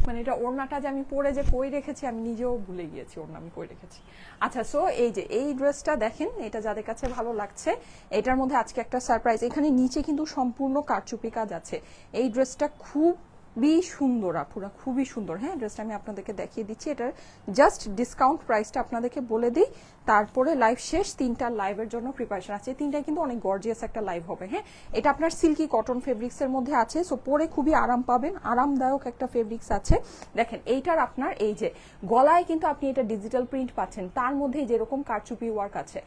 মানে এটা ওড়নাটা যে আমি পরে যে কই রেখেছি আমি নিজেও ভুলে গিয়েছি ওড়না আমি কই রেখেছি। আচ্ছা, সো এই যে এই ড্রেসটা দেখেন, এটা যাদের কাছে ভালো লাগছে, এটার মধ্যে আজকে একটা সারপ্রাইজ। এখানে নিচে কিন্তু সম্পূর্ণ কারচুপি কাজ আছে। এই ড্রেসটা খুবই সুন্দর আপুরা, খুবই সুন্দর। হ্যাঁ, ড্রেসটা আমি আপনাদেরকে দেখিয়ে দিচ্ছি। এটার জাস্ট ডিসকাউন্ট প্রাইসটা আপনাদেরকে বলে দিই, তারপরে লাইভ শেষ। 3টা লাইভের জন্য প্রিপারেশন আছে, 3টায় কিন্তু অনেক গর্জিয়াস একটা লাইভ হবে। হ্যাঁ, এটা আপনার সিল্কি কটন ফেব্রিক্সের মধ্যে আছে, সো পরে খুবই আরাম পাবেন, আরামদায়ক একটা ফেব্রিক্স আছে। দেখেন এইটার আপনার এই যে গলায় কিন্তু আপনি এটা ডিজিটাল প্রিন্ট পাচ্ছেন, তার মধ্যে যেরকম কারচুপি ওয়ার্ক আছে,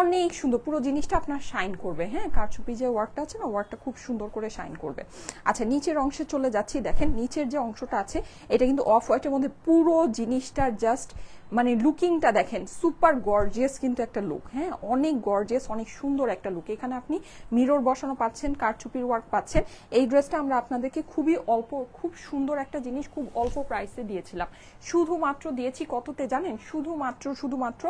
অনেক সুন্দর। পুরো জিনিসটা আপনার শাইন করবে। হ্যাঁ, কারচুপি যে ওয়ার্কটা আছে না, ওয়ার্কটা খুব সুন্দর করে শাইন করবে। আচ্ছা, নিচের অংশে চলে যাচ্ছি। দেখেন নিচের যে অংশটা আছে এটা কিন্তু অফ হোয়াইটের মধ্যে, পুরো জিনিসটার জাস্ট মানে লুকিংটা দেখেন, সুপার গর্জিয়াস কিন্তু একটা লুক। হ্যাঁ, অনেক গর্জিয়াস, অনেক সুন্দর একটা লুক। এখানে আপনি মিরর বসানো পাচ্ছেন, কারচুপির ওয়ার্ক পাচ্ছেন। এই ড্রেসটা আমরা আপনাদেরকে খুবই অল্প, খুব সুন্দর একটা জিনিস খুব অল্প প্রাইসে দিয়েছিলাম। শুধুমাত্র দিয়েছি কততে জানেন? শুধুমাত্র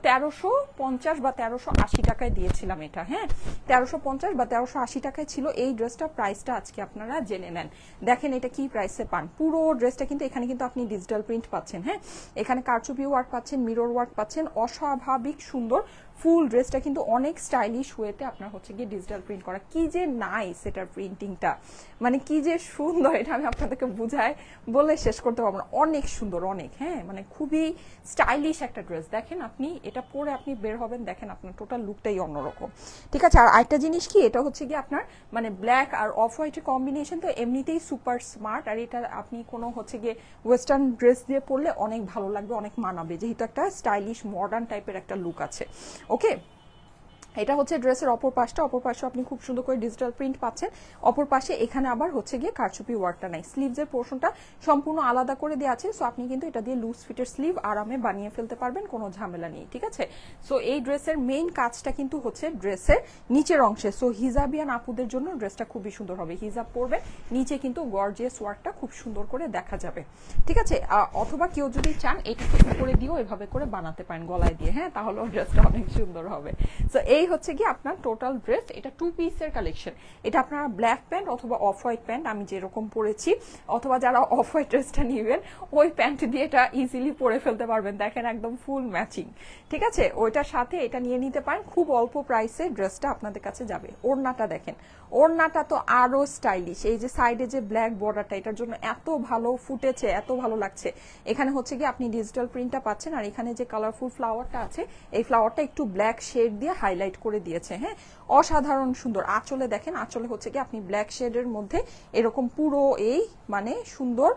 1350 বা 1380 টাকায় দিয়েছিলাম এটা। হ্যাঁ, 1350 বা 1380 টাকায় ছিল এই ড্রেসটা। প্রাইসটা আজকে আপনারা জেনে নেন। দেখেন এটা কি প্রাইসে পান। পুরো ড্রেসটা কিন্তু এখানে কিন্তু আপনি ডিজিটাল প্রিন্ট পাচ্ছেন। হ্যাঁ, এখানে কারচুপি ওয়ার্ক পাচ্ছেন, মিরর ওয়ার্ক পাচ্ছেন, অস্বাভাবিক সুন্দর ফুল ড্রেসটা কিন্তু অনেক স্টাইলিশ ওয়েতে আপনার হচ্ছে গিয়ে ডিজিটাল প্রিন্ট করা। কি যে নাইস এটার প্রিন্টিংটা, মানে কি যে সুন্দর, এটা আমি আপনাদেরকে বুঝাই বলে শেষ করতে পারবো না। অনেক সুন্দর, অনেক, হ্যাঁ, মানে খুবই স্টাইলিশ একটা ড্রেস। দেখেন আপনি এটা পরে আপনি বের হবেন, দেখেন আপনার টোটাল লুকটাই অন্যরকম। ঠিক আছে, আর আরেকটা জিনিস কি, এটা হচ্ছে কি আপনার মানে ব্ল্যাক আর অফ হোয়াইটের কম্বিনেশন তো এমনিতেই সুপার স্মার্ট, আর এটা আপনি কোনো হচ্ছে গিয়ে ওয়েস্টার্ন ড্রেস দিয়ে পরলে অনেক ভালো লাগবে, অনেক মানাবে, যেহেতু একটা স্টাইলিশ মডার্ন টাইপের একটা লুক আছে। ওকে, এটা হচ্ছে ড্রেসের অপর পাশটা। অপর পাশে আপনি খুব সুন্দর করে ডিজিটাল প্রিন্ট পাচ্ছেন। অপর পাশে এখানে আবার হচ্ছে গিয়ে কারচুপি ওয়ার্কটা নাই, স্লিভসের পোর্শনটা সম্পূর্ণ আলাদা করে দেওয়া আছে। সো আপনি কিন্তু এটা দিয়ে লুজ ফিটের স্লিভ আরামে বানিয়ে ফেলতে পারবেন, কোনো ঝামেলা নেই। ঠিক আছে, সো এই ড্রেসের মেইন কাজটা কিন্তু হচ্ছে ড্রেসের নিচের অংশে। সো হিজাবিয়ান আপুদের জন্য ড্রেসটা খুবই সুন্দর হবে। হিজাব পরবে, নিচে কিন্তু গর্জিয়াস ওয়ার্কটা খুব সুন্দর করে দেখা যাবে। ঠিক আছে, অথবা কেউ যদি চান এটাকে উপরে দিয়েও এভাবে করে বানাতে পারেন গলায় দিয়ে, হ্যাঁ, তাহলেও ড্রেসটা অনেক সুন্দর হবে। সো এই হচ্ছে কি আপনার টোটাল ড্রেস। এটা 2 পিসের কালেকশন। এটা আপনারা ব্ল্যাক প্যান্ট অথবা অফ হোয়াইট প্যান্ট, আমি যেরকম পরেছি, অথবা যারা অফ হোয়াইট ড্রেসটা নেবেন ওই প্যান্ট দিয়ে এটা ইজিলি পরে ফেলতে পারবেন। দেখেন একদম ফুল ম্যাচিং। ঠিক আছে, ওইটার সাথে এটা নিয়ে নিতে পারেন, খুব অল্প প্রাইসে ড্রেসটা আপনাদের কাছে যাবে। ওড়নাটা দেখেন, ওড়নাটা তো আরো স্টাইলিশ। এই যে সাইডে যে ব্ল্যাক বর্ডারটা, এটার জন্য এত ভালো ফুটেছে, এত ভালো লাগছে। এখানে হচ্ছে কি আপনি ডিজিটাল প্রিন্টটা পাচ্ছেন, আর এখানে যে কালারফুল ফ্লাওয়ারটা আছে, এই ফ্লাওয়ারটা একটু ব্ল্যাক শেড দিয়ে হাইলাইট করে দিয়েছে। হ্যাঁ, অসাধারণ সুন্দর। আঁচলে দেখেন, আঁচলে হচ্ছে কি আপনি ব্ল্যাক শেডের মধ্যে এরকম পুরো এই মানে সুন্দর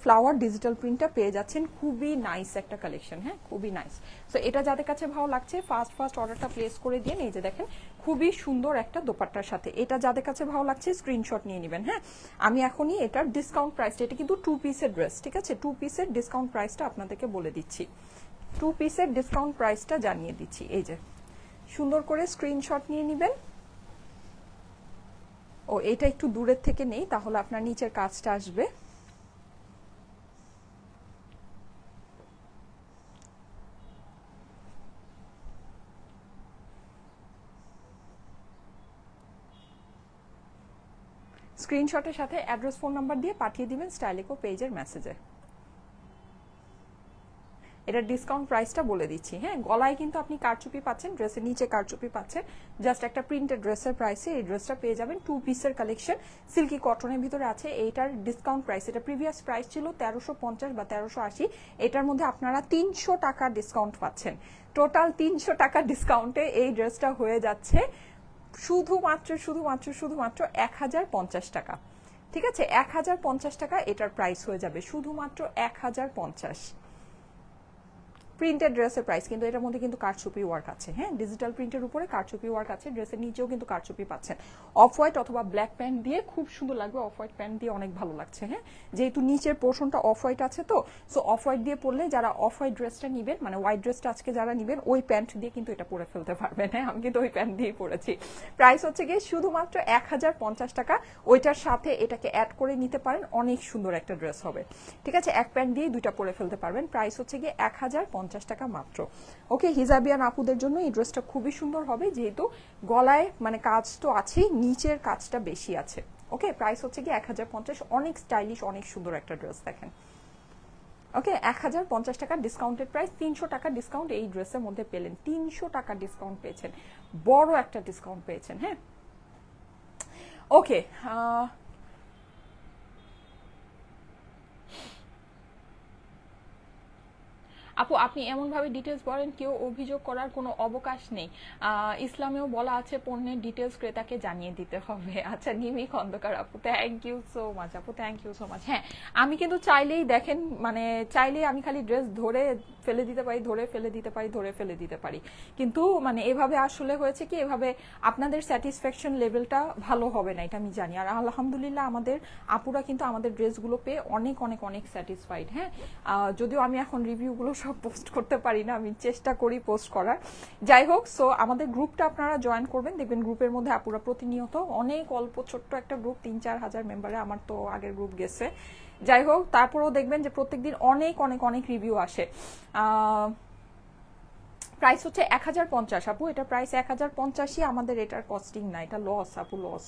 ফ্লাওয়ার ডিজিটাল প্রিন্টটা পেয়ে যাচ্ছেন। খুবই নাইস একটা কালেকশন, হ্যাঁ, খুবই নাইস। সো এটা যাদের কাছে ভালো লাগছে ফার্স্ট অর্ডারটা প্লেস করে দিয়ে, এই যে দেখেন খুবই সুন্দর একটা দোপাট্টার সাথে। এটা যাদের কাছে ভালো লাগছে স্ক্রিনশট নিয়ে নেবেন। হ্যাঁ, আমি এখনই এটার ডিসকাউন্ট প্রাইসটা, এটা কিন্তু 2 পিসের ড্রেস। ঠিক আছে, 2 পিসের ডিসকাউন্ট প্রাইসটা আপনাদেরকে বলে দিচ্ছি। 2 পিসের ডিসকাউন্ট প্রাইসটা জানিয়ে দিচ্ছি। এই যে সুন্দর করে স্ক্রিনশট নিয়ে নেবেন। ও এটা একটু দূরের থেকে নেই, তাহলে আপনার নিচের কাজটা আসবে। স্ক্রিনশটের সাথে অ্যাড্রেস ফোন নাম্বার দিয়ে পাঠিয়ে দিবেন স্টাইলিকো পেজের মেসেজে। এটার ডিসকাউন্ট প্রাইসটা বলে দিচ্ছি। হ্যাঁ, গলায় কিন্তু আপনি কারচুপি পাচ্ছেন, ড্রেসের নিচে কারচুপি পাচ্ছেন। জাস্ট একটা প্রিন্টেড ড্রেসের প্রাইসে এই ড্রেসটা পেয়ে যাবেন। 2 পিসের কালেকশন, সিল্কি কটনের ভিতরে আছে। এইটার ডিসকাউন্ট প্রাইস, এটা প্রিভিয়াস প্রাইস ছিল 1350 বা 1380, এটার মধ্যে আপনারা 300 টাকা ডিসকাউন্ট পাচ্ছেন। টোটাল 300 টাকা ডিসকাউন্টে এই ড্রেসটা হয়ে যাচ্ছে শুধুমাত্র 1050 টাকা। ঠিক আছে, 1050 টাকা এটার প্রাইস হয়ে যাবে, শুধুমাত্র 1050। প্রিন্টেড ড্রেসের প্রাইস, কিন্তু এটার মধ্যে কিন্তু কারচুপি ওয়ার্ক আছে। হ্যাঁ, ডিজিটাল প্রিন্টের উপরে কারচুপি ওয়ার্ক আছে। ড্রেসের নিচেও কিন্তু কারচুপি পাচ্ছেন। অফ হোয়াইট অথবা ব্ল্যাক প্যান্ট দিয়ে খুব সুন্দর লাগবে। অফ হোয়াইট প্যান্ট দিয়ে অনেক ভালো লাগছে। হ্যাঁ, যেহেতু নিচের পোর্শনটা অফ হোয়াইট আছে, তো সো অফ হোয়াইট দিয়ে পরলে যারা অফ হোয়াইট ড্রেসটা নিবেন, মানে হোয়াইট ড্রেসটা আজকে যারা নিবেন, ওই প্যান্ট দিয়ে কিন্তু এটা পরে ফেলতে পারবেন। হ্যাঁ, আমি কিন্তু ওই প্যান্ট দিয়েই পরেছি। প্রাইস হচ্ছে গিয়ে শুধুমাত্র 1050 টাকা। ওইটার সাথে এটাকে অ্যাড করে নিতে পারেন, অনেক সুন্দর একটা ড্রেস হবে। ঠিক আছে, এক প্যান্ট দিয়ে দুইটা পরে ফেলতে পারবেন। প্রাইস হচ্ছে গিয়ে 1050 টাকা মাত্র। ওকে, হিজাবিয়ান আপুদের জন্য এই ড্রেসটা খুবই সুন্দর হবে, যেহেতু গলায় মানে কাজ তো আছেই, নিচের কাজটা বেশি আছে। ওকে, প্রাইস হচ্ছে কি 1050। অনেক স্টাইলিশ, অনেক সুন্দর একটা ড্রেস দেখেন। ওকে, 1050 টাকা ডিসকাউন্টেড প্রাইস। 300 টাকা ডিসকাউন্ট এই ড্রেসের মধ্যে পেলেন। 300 টাকা ডিসকাউন্ট পেয়েছেন, বড় একটা ডিসকাউন্ট পেয়েছেন। হ্যাঁ, ওকে, আপু আপনি এমনভাবে ডিটেলস বলেন কেউ অভিযোগ করার কোনো অবকাশ নেই। ইসলামেও বলা আছে পণ্যের ডিটেলস ক্রেতাকে জানিয়ে দিতে হবে। আচ্ছা, নিমি খন্দকার আপু, থ্যাংক ইউ সো মাচ আপু, থ্যাংক ইউ সো মাচ। হ্যাঁ, আমি কিন্তু চাইলেই দেখেন, মানে চাইলেই আমি খালি ড্রেস ধরে ফেলে দিতে পারি, ধরে ফেলে দিতে পারি, ধরে ফেলে দিতে পারি, কিন্তু মানে এভাবে আসলে হয়েছে কি, এভাবে আপনাদের স্যাটিসফ্যাকশন লেভেলটা ভালো হবে না, এটা আমি জানি। আর আলহামদুলিল্লাহ আমাদের আপুরা কিন্তু আমাদের ড্রেসগুলো পেয়ে অনেক অনেক অনেক স্যাটিসফাইড। হ্যাঁ, যদিও আমি এখন রিভিউগুলো সব পোস্ট করতে পারি না, আমি চেষ্টা করি পোস্ট করার। যাই হোক, সো আমাদের গ্রুপটা আপনারা জয়েন করবেন, দেখবেন গ্রুপের মধ্যে আপুরা প্রতিনিয়ত, অনেক অল্প ছোট্ট একটা গ্রুপ, 3-4 হাজার মেম্বারে, আমার তো আগের গ্রুপ গেছে। যাই হোক, তারপরেও দেখবেন যে প্রত্যেকদিন অনেক অনেক অনেক রিভিউ আসে। প্রাইস হচ্ছে 1050 আপু, এটা প্রাইস 1050ই। আমাদের এটার কস্টিং না, এটা লস আপু, লস,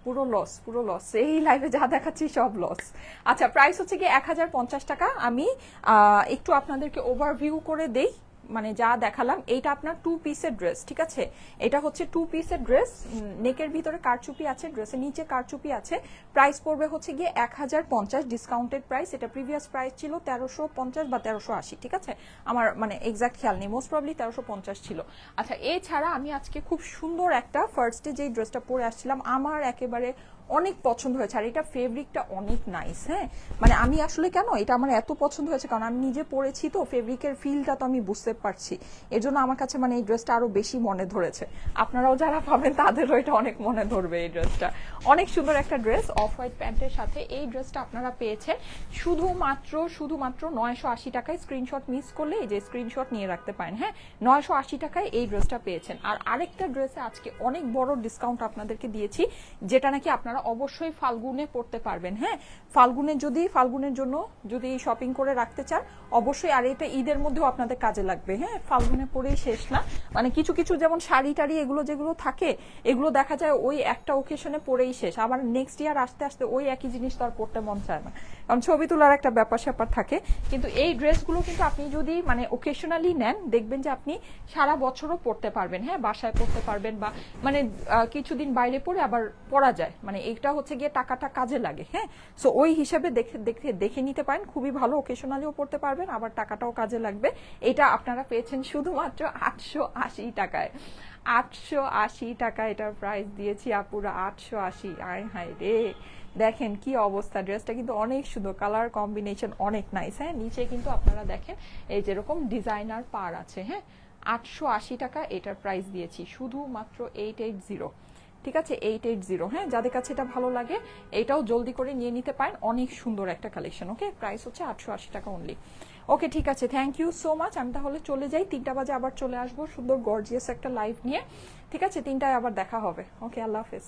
পুরো লস, পুরো লস। এই লাইভে যা দেখাচ্ছি সব লস। আচ্ছা, প্রাইস হচ্ছে কি 1050 টাকা। আমি একটু আপনাদেরকে ওভারভিউ করে দেই। মানে যা দেখালাম এইটা আপনার 2 পিসের ড্রেস, ঠিক আছে? এটা হচ্ছে 2 পিসের ড্রেস, নেকের ভিতরে কারচুপি আছে, ড্রেসের নিচে কারচুপি আছে। প্রাইস পড়বে হচ্ছে গিয়ে 1050 ডিসকাউন্টেড প্রাইস। এটা প্রিভিয়াস প্রাইস ছিল 1350 বা 1380, ঠিক আছে? আমার মানে এক্সাক্ট খেয়াল নেই, মোস্ট প্রবলি 1350 ছিল। আচ্ছা, এছাড়া আমি আজকে খুব সুন্দর একটা ফার্স্টে যেই ড্রেসটা পরে আসছিলাম আমার একেবারে অনেক পছন্দ হয়েছে, আর এটা ফেব্রিকটা অনেক নাইস। হ্যাঁ, মানে আমি আসলে কেন এটা আমার এত পছন্দ হয়েছে, কারণ আমি নিজে পরেছি তো, ফেব্রিকের ফিলটা তো আমি বুঝতে পারছি, এর জন্য আমার কাছে মানে এই ড্রেসটা আরো বেশি মনে ধরেছে। আপনারাও যারা পাবেন তাদেরও এটা অনেক মনে ধরবে। এই ড্রেসটা অনেক সুন্দর একটা ড্রেস, অফ হোয়াইট প্যান্টের সাথে। এই ড্রেসটা আপনারা পেয়েছেন শুধুমাত্র 980 টাকায়। স্ক্রিনশট মিস করলে এই যে স্ক্রিনশট নিয়ে রাখতে পারেন। হ্যাঁ, 980 টাকায় এই ড্রেসটা পেয়েছেন। আর আরেকটা ড্রেসে আজকে অনেক বড় ডিসকাউন্ট আপনাদেরকে দিয়েছি, যেটা নাকি আপনারা অবশ্যই ফাল্গুনে পড়তে পারবেন। হ্যাঁ, ফাল্গুনের জন্য যদি শপিং করে রাখতে চান অবশ্যই, আর এটা ঈদের মধ্যেও আপনাদের কাজে লাগবে। হ্যাঁ, ফাল্গুনে পরেই শেষ না, মানে কিছু কিছু যেমন শাড়ি টাড়ি এগুলো যেগুলো থাকে এগুলো দেখা যায় ওই একটা ওকেশনে পরেই শেষ, আবার নেক্সট ইয়ার আসতে আসতে ওই একই জিনিস তো আর পড়তে মন চায় না, কারণ ছবি তোলার একটা ব্যাপার স্যাপার থাকে। কিন্তু এই ড্রেসগুলো কিন্তু আপনি যদি মানে ওকেশনালি নেন দেখবেন যে আপনি সারা বছরও পড়তে পারবেন। হ্যাঁ, বাসায় পড়তে পারবেন বা মানে কিছুদিন বাইরে পরে আবার পরা যায়, মানে এটা হচ্ছে গিয়ে টাকাটা কাজে লাগে। হ্যাঁ, সো ওই হিসাবে দেখে নিতে পারেন, খুবই ভালো, ওকেশনালিও পড়তে পারবেন আবার টাকাটাও কাজে লাগবে। এটা আপনারা পেয়েছেন শুধুমাত্র 880 টাকায়। 880 টাকা এটার প্রাইস দিয়েছি আপুরা, 880। আয় হায় রে, দেখেন কি অবস্থা। ড্রেসটা কিন্তু অনেক সুন্দর, কালার কম্বিনেশন অনেক নাইস। হ্যাঁ, নিচে কিন্তু আপনারা দেখেন এই যেরকম ডিজাইনার পার আছে। হ্যাঁ, 880 টাকা এটার প্রাইস দিয়েছি, শুধুমাত্র 880, ঠিক আছে? 880। হ্যাঁ, যাদের কাছে এটা ভালো লাগে এটাও জলদি করে নিয়ে নিতে পারেন, অনেক সুন্দর একটা কালেকশন। ওকে, প্রাইস হচ্ছে 880 টাকা অনলি। ওকে, ঠিক আছে, থ্যাংক ইউ সো মাচ। আমি তাহলে চলে যাই, 3টা বাজে আবার চলে আসবো সুন্দর গর্জিয়াস একটা লাইভ নিয়ে, ঠিক আছে? 3টায় আবার দেখা হবে। ওকে, আল্লাহ হাফেজ।